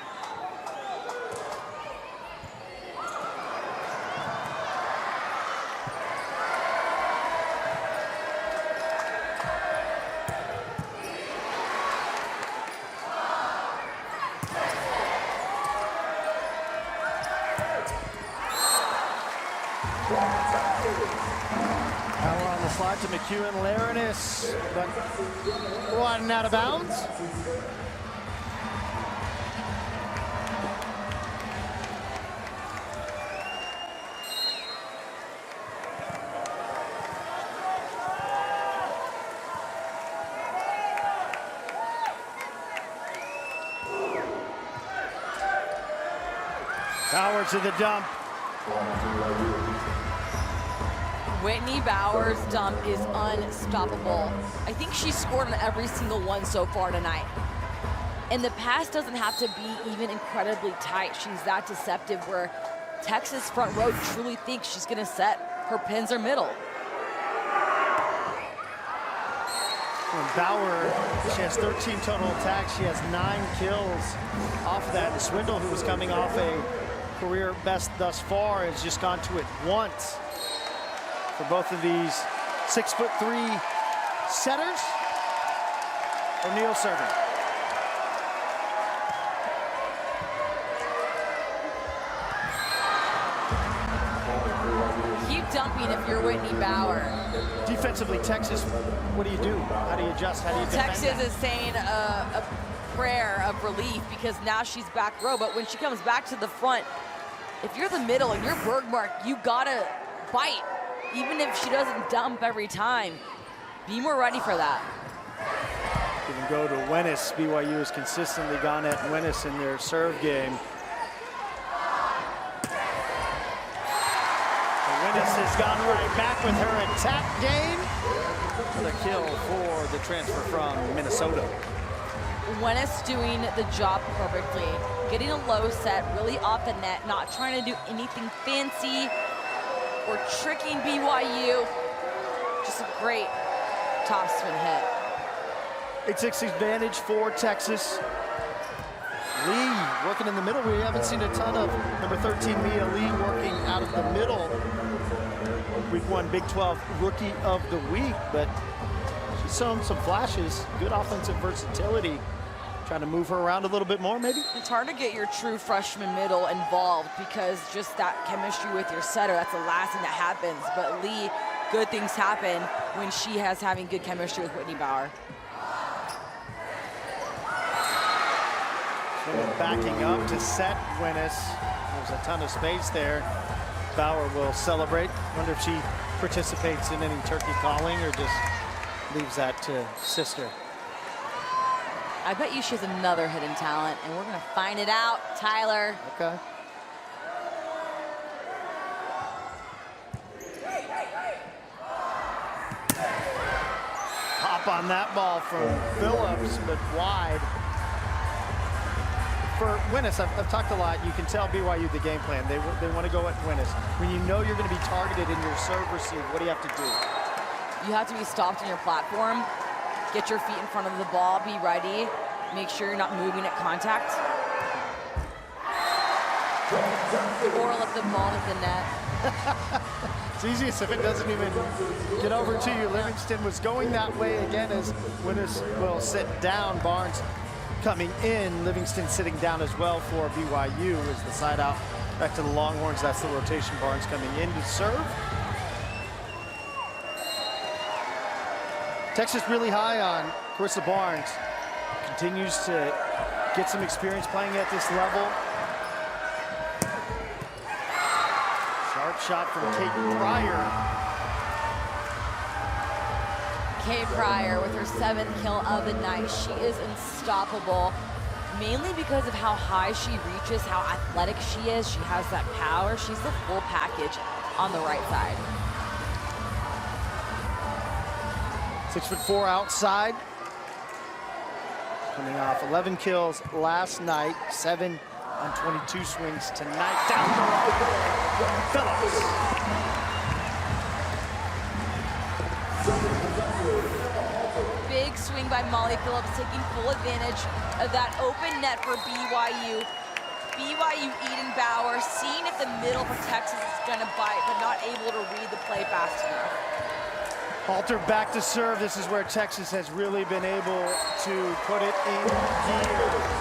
Speaker 1: power on the slide to McEwen Laranis, but one out of bounds. Power to the dump.
Speaker 2: Whitney Bauer's dump is unstoppable. I think she's scored on every single one so far tonight. And the pass doesn't have to be even incredibly tight. She's that deceptive where Texas front row truly thinks she's gonna set her pins or middle.
Speaker 1: And Bauer, she has 13 total attacks. She has 9 kills off of that. And Swindle, who was coming off a career best thus far, has just gone to it once. For both of these 6'3" setters. O'Neal serving.
Speaker 2: Keep dumping if you're Whitney Bauer.
Speaker 1: Defensively, Texas, what do you do? How do you adjust? How do you defend
Speaker 2: Texas
Speaker 1: that?
Speaker 2: is saying a prayer of relief because now she's back row, but when she comes back to the front, if you're the middle and you're Bergmark, you gotta bite. Even if she doesn't dump every time, be more ready for that.
Speaker 1: You can go to Wennis. BYU has consistently gone at Wennis in their serve game. And Wennis has gone right back with her attack game. The kill for the transfer from Minnesota.
Speaker 2: Wennis doing the job perfectly. Getting a low set, really off the net, not trying to do anything fancy or tricking BYU. Just a great topspin hit.
Speaker 1: 8-6 advantage for Texas. Lee working in the middle. We haven't seen a ton of number 13 Mia Lee working out of the middle. Week 1 Big 12 Rookie of the Week, but she's shown some flashes, good offensive versatility. Trying to move her around a little bit more, maybe?
Speaker 2: It's hard to get your true freshman middle involved because just that chemistry with your setter, that's the last thing that happens. But Lee, good things happen when she has having good chemistry with Whitney Bauer.
Speaker 1: Backing up to set Winnis. There's a ton of space there. Bauer will celebrate. Wonder if she participates in any turkey calling or just leaves that to sister.
Speaker 2: I bet you she has another hidden talent, and we're going to find it out. Tyler.
Speaker 1: Okay. Hop on that ball from Phillips, but wide. For Winnis, I've talked a lot. You can tell BYU the game plan. They want to go at Winnis. When you know you're going to be targeted in your serve receive, what do you have to do?
Speaker 2: You have to be stopped in your platform. Get your feet in front of the ball, be ready. Make sure you're not moving at contact. Or let the ball hit the net.
Speaker 1: It's easiest if it doesn't even get over to you. Livingston was going that way again as Winnis will sit down. Barnes coming in. Livingston sitting down as well for BYU as the side out back to the Longhorns. That's the rotation. Barnes coming in to serve. Texas really high on Carissa Barnes. Continues to get some experience playing at this level. Sharp shot from Kate Pryor.
Speaker 2: Kate Pryor with her 7th kill of the night. She is unstoppable, mainly because of how high she reaches, how athletic she is. She has that power. She's the full package on the right side.
Speaker 1: 6'4" outside. Coming off 11 kills last night, 7 on 22 swings tonight. Down the road, Phillips.
Speaker 2: Big swing by Molly Phillips, taking full advantage of that open net for BYU. BYU Eden Bauer, seeing if the middle for Texas is gonna bite, but not able to read the play fast enough.
Speaker 1: Halter back to serve. This is where Texas has really been able to put it in gear.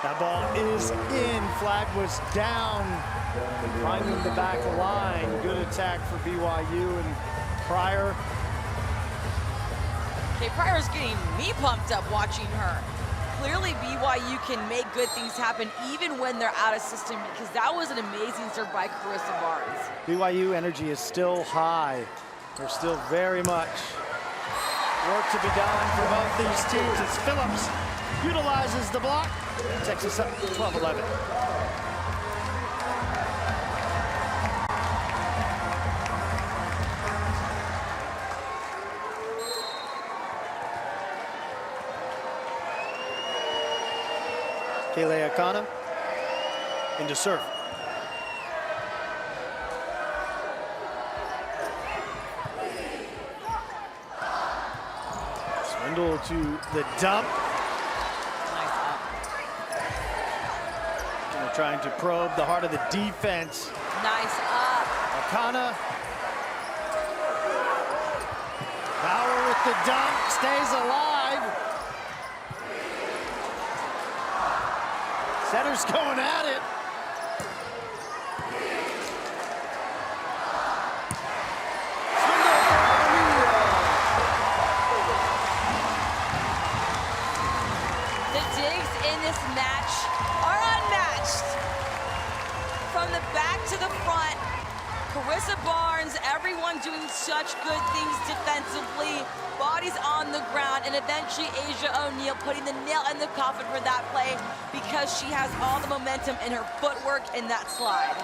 Speaker 1: That ball is in. Flag was down. Finding the back line. Good attack for BYU and Pryor.
Speaker 2: Okay, Pryor's getting me pumped up watching her. Clearly BYU can make good things happen even when they're out of system, because that was an amazing serve by Carissa Barnes.
Speaker 1: BYU energy is still high. There's still very much work to be done for both these teams as Phillips utilizes the block. Texas up 12-11. Kayla Akana into serve. Swindle to the dump. Trying to probe the heart of the defense.
Speaker 2: Nice up.
Speaker 1: Akana. Bauer with the dump, stays alive. Setter's going at it.
Speaker 2: The digs in this match are unmatched. From the back to the front, Carissa Barnes, everyone doing such good things defensively, bodies on the ground, and eventually Asia O'Neal putting the nail in the coffin for that play because she has all the momentum in her footwork in that slide.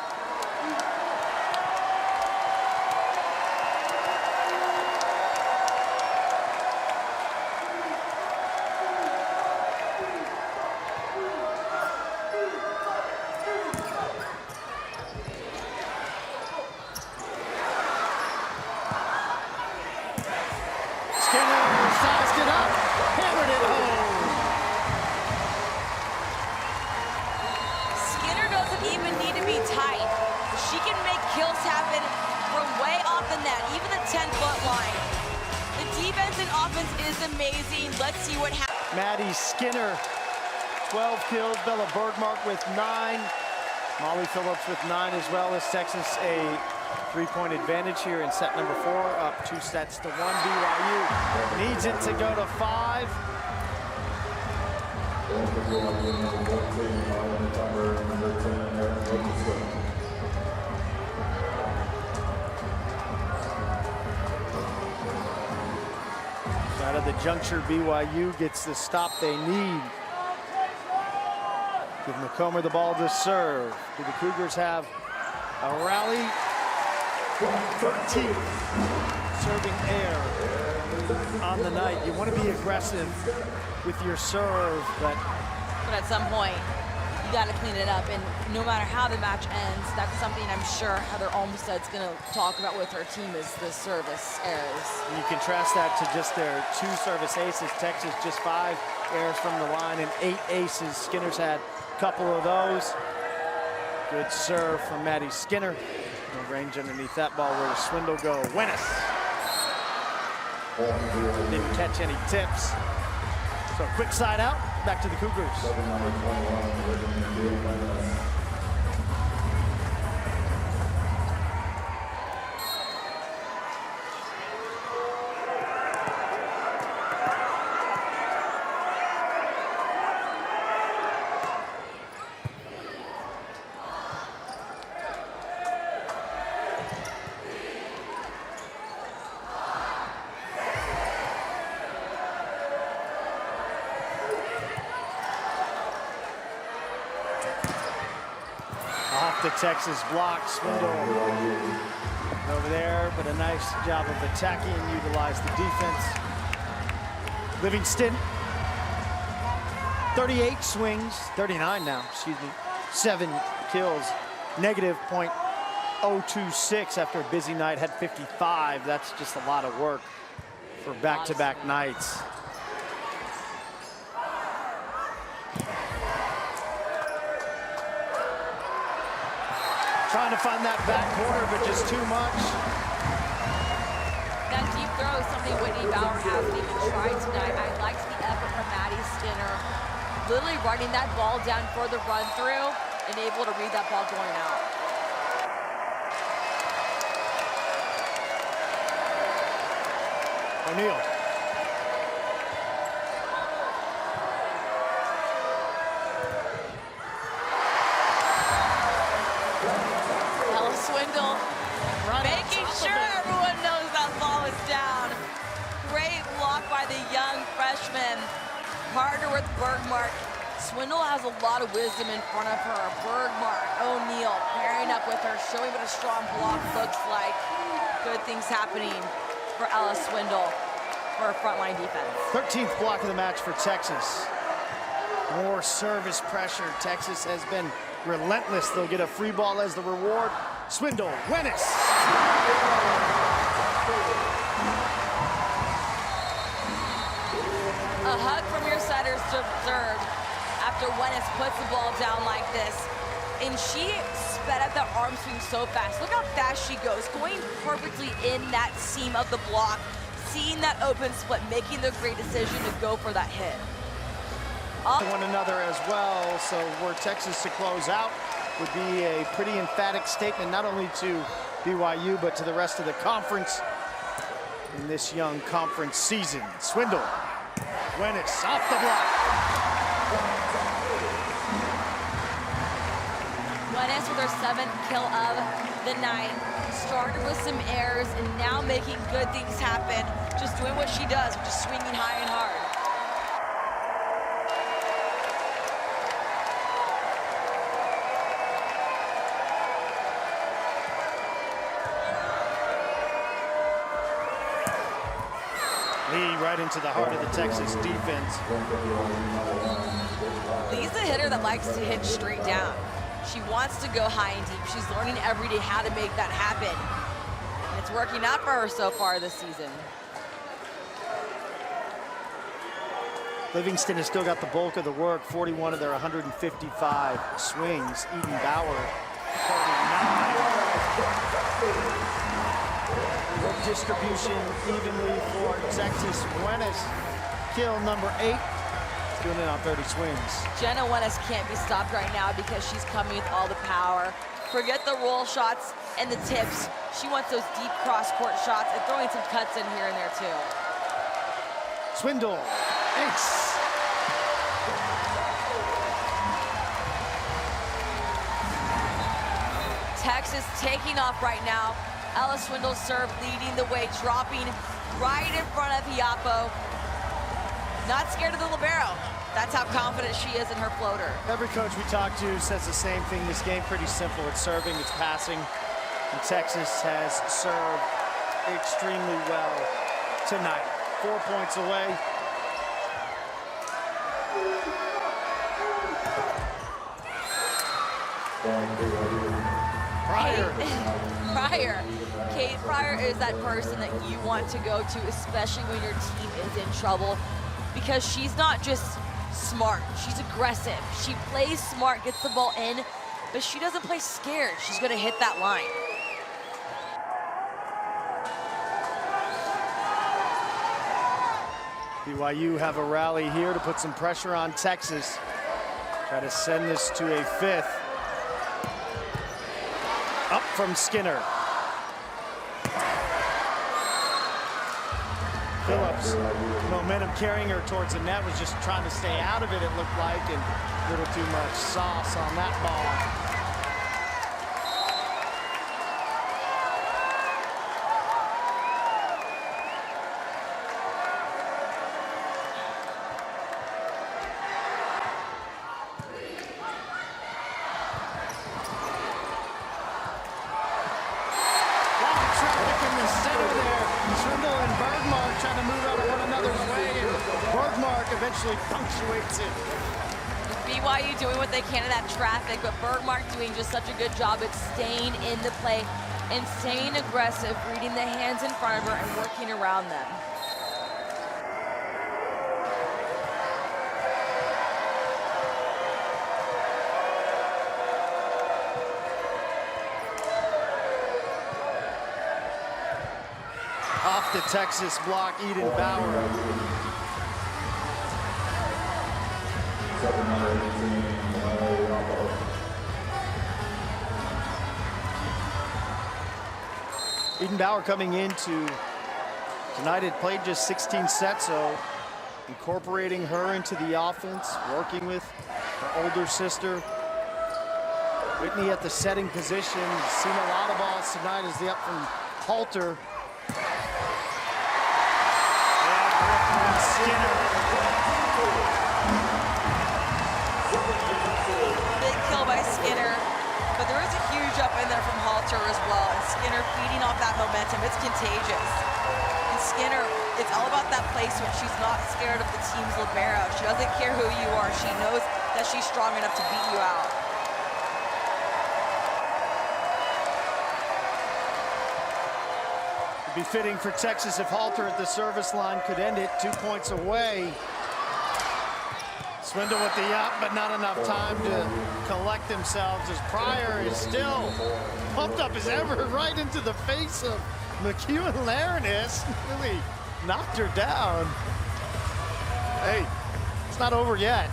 Speaker 2: tight. She can make kills happen from way off the net, even the 10-foot line. The defense and offense is amazing. Let's see what happens.
Speaker 1: Maddie Skinner, 12 kills. Bella Bergmark with 9. Molly Phillips with 9 as well. As Texas a 3-point advantage here in set number 4, up 2 sets to 1. BYU needs it to go to 5. Out of the juncture, BYU gets the stop they need. Give McComber the ball to serve. Do the Cougars have a rally? 13 serving air on the night. You want to be aggressive with your serve, but
Speaker 2: at some point, you got to clean it up. And no matter how the match ends, that's something I'm sure Heather Olmstead's going to talk about with her team is the service errors.
Speaker 1: And you contrast that to just their 2 service aces. Texas just 5 errors from the line and 8 aces. Skinner's had a couple of those. Good serve from Maddie Skinner. No range underneath that ball. Where does Swindle go? Wennis. Didn't catch any tips. So quick side out. Back to the Cougars. Off the Texas block, Swindle over there, but a nice job of attacking, utilize the defense. Livingston, 38 swings, 39 now, excuse me, 7 kills, negative .026 after a busy night, had 55. That's just a lot of work for back-to-back nights. Trying to find that back corner, but just too much.
Speaker 2: That deep throw is something Whitney Bauer hasn't even tried tonight. I liked the effort from Maddie Skinner. Literally running that ball down for the run through and able to read that ball going out.
Speaker 1: O'Neal.
Speaker 2: Swindle, making sure everyone knows that ball is down. Great block by the young freshman. Partner with Bergmark. Swindle has a lot of wisdom in front of her. Bergmark, O'Neal pairing up with her, showing what a strong block looks like. Good things happening for Ella Swindle for her frontline defense.
Speaker 1: 13th block of the match for Texas. More service pressure. Texas has been relentless. They'll get a free ball as the reward. Swindle, Wennis.
Speaker 2: A hug from your setters deserved after Wennis puts the ball down like this. And she sped up that arm swing so fast. Look how fast she goes, going perfectly in that seam of the block, seeing that open split, making the great decision to go for that hit.
Speaker 1: One another as well, so were Texas to close out would be a pretty emphatic statement, not only to BYU, but to the rest of the conference in this young conference season. Swindle, Wennis off the block.
Speaker 2: Wennis with her 7th kill of the night. Started with some errors and now making good things happen. Just doing what she does, which is swinging high and hard.
Speaker 1: Lee right into the heart of the Texas defense.
Speaker 2: Lee's a hitter that likes to hit straight down. She wants to go high and deep. She's learning every day how to make that happen. And it's working out for her so far this season.
Speaker 1: Livingston has still got the bulk of the work, 41 of their 155 swings. Eden Bauer, Good distribution evenly for Texas. Wenis, kill number 8. She's doing it on 30 swings.
Speaker 2: Jenna Wenis can't be stopped right now because she's coming with all the power. Forget the roll shots and the tips. She wants those deep cross-court shots and throwing some cuts in here and there too.
Speaker 1: Swindle, ace.
Speaker 2: Texas taking off right now. Ella Swindle's serve leading the way, dropping right in front of Hiapo. Not scared of the libero. That's how confident she is in her floater.
Speaker 1: Every coach we talk to says the same thing. This game pretty simple. It's serving, it's passing. And Texas has served extremely well tonight. 4 points away.
Speaker 2: Pryor. Kate Pryor is that person that you want to go to, especially when your team is in trouble, because she's not just smart, she's aggressive. She plays smart, gets the ball in, but she doesn't play scared. She's gonna hit that line.
Speaker 1: BYU have a rally here to put some pressure on Texas. Try to send this to a 5th. Up from Skinner. Phillips, momentum carrying her towards the net, was just trying to stay out of it, it looked like, and a little too much sauce on that ball. Eventually punctuates it.
Speaker 2: BYU doing what they can in that traffic, but Bergmark doing just such a good job at staying in the play and staying aggressive, reading the hands in front of her and working around them.
Speaker 1: Off the Texas block, Eden Bauer. Eden Bauer coming into tonight had played just 16 sets, so incorporating her into the offense, working with her older sister. Whitney at the setting position. Seen a lot of balls tonight as the up from Halter. And Skinner.
Speaker 2: Big kill by Skinner, but there is a huge up in there from Halter as well, and Skinner feeding off that momentum. It's contagious. And Skinner, it's all about that placement. She's not scared of the team's libero. She doesn't care who you are. She knows that she's strong enough to beat you out.
Speaker 1: It'd be fitting for Texas if Halter at the service line could end it. 2 points away. Swindle with the up, but not enough time to collect themselves as Pryor is still pumped up as ever right into the face of McHugh and Larenis. Really knocked her down. Hey, it's not over yet.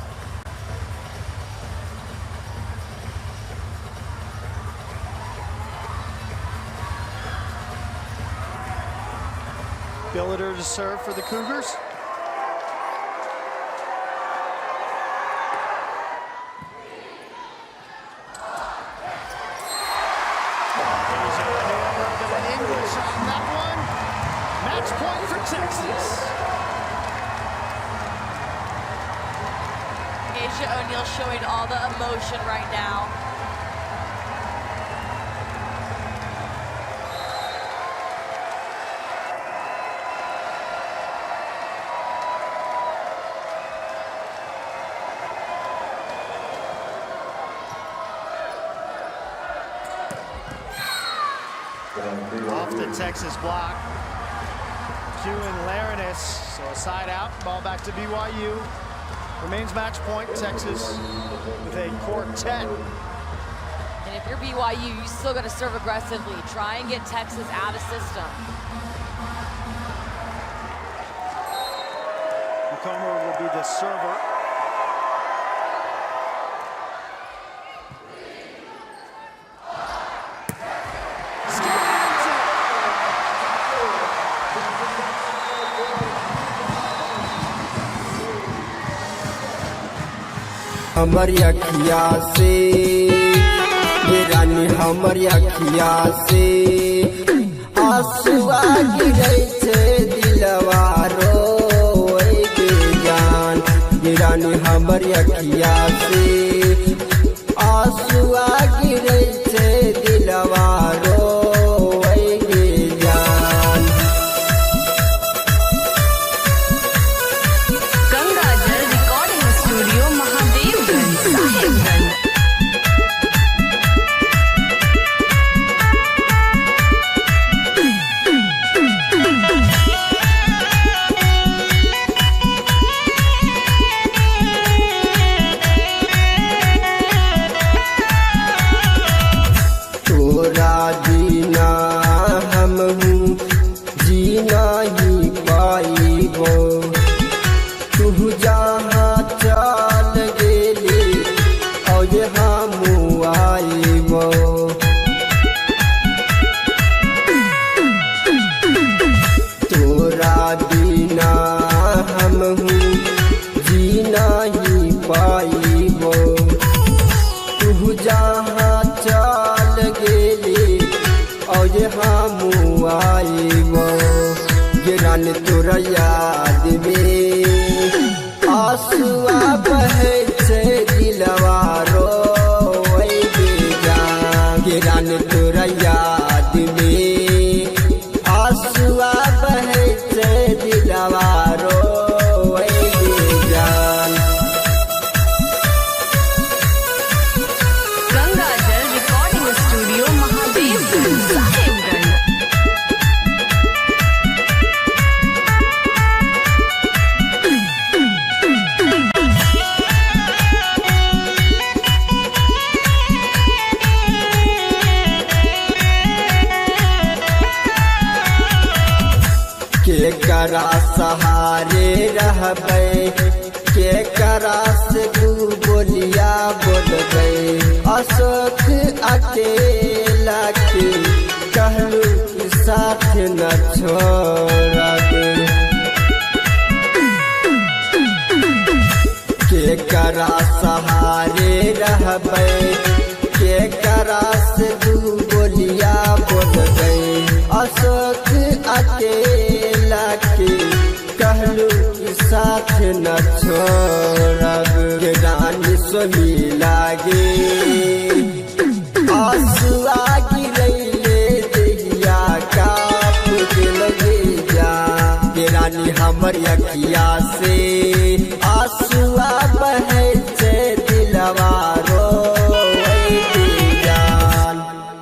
Speaker 1: Billiter to serve for the Cougars.
Speaker 2: O'Neal showing all the emotion right now.
Speaker 1: Off the Texas block. Q and Larenis, so a side out, ball back to BYU. Remains match point, Texas with a quartet.
Speaker 2: And if you're BYU, you still got to serve aggressively. Try and get Texas out of system.
Speaker 1: McComber will be the server.
Speaker 3: हमारी अखिया से ये रानी हमारी अखिया से आंसुआ गिरे छे दिलवा रोए के जान ये रानी हमारी अखिया से आंसुआ गिरे छे दिलवा रोए के जान
Speaker 2: गंगाजल रिकॉर्डिंग स्टूडियो महादेवगंज साहेबगंज
Speaker 3: तोरा जीना हम जीना ही पाइबो तू जहाँ चल गेली और हम आइबो तोरा बिना हम जीना ही पाइबो तू जहाँ चल गेली और हम आइबो गिरन तोरा याद में आंसुआ बहे छे दिलवा रोए जान गिरन तोरा याद में आंसुआ बहे छे दिलवा रोए जान
Speaker 2: गंगाजल रिकॉर्डिंग स्टूडियो महादेवगंज साहेबगंज
Speaker 3: के करा सहारे रहबै के करा से दू बोलिया बोलबै अशोक अकेला के कहलू कि साथ न छोड़बै के करा सहारे रहबै के करा से दू बोलिया बोलबै अशोक अकेला के कहलू कि साथ न छोड़ब के रानी सोमी लागे आंसुआ गिरैले देहिया काप के लगे जा के रानी हमर अखिया से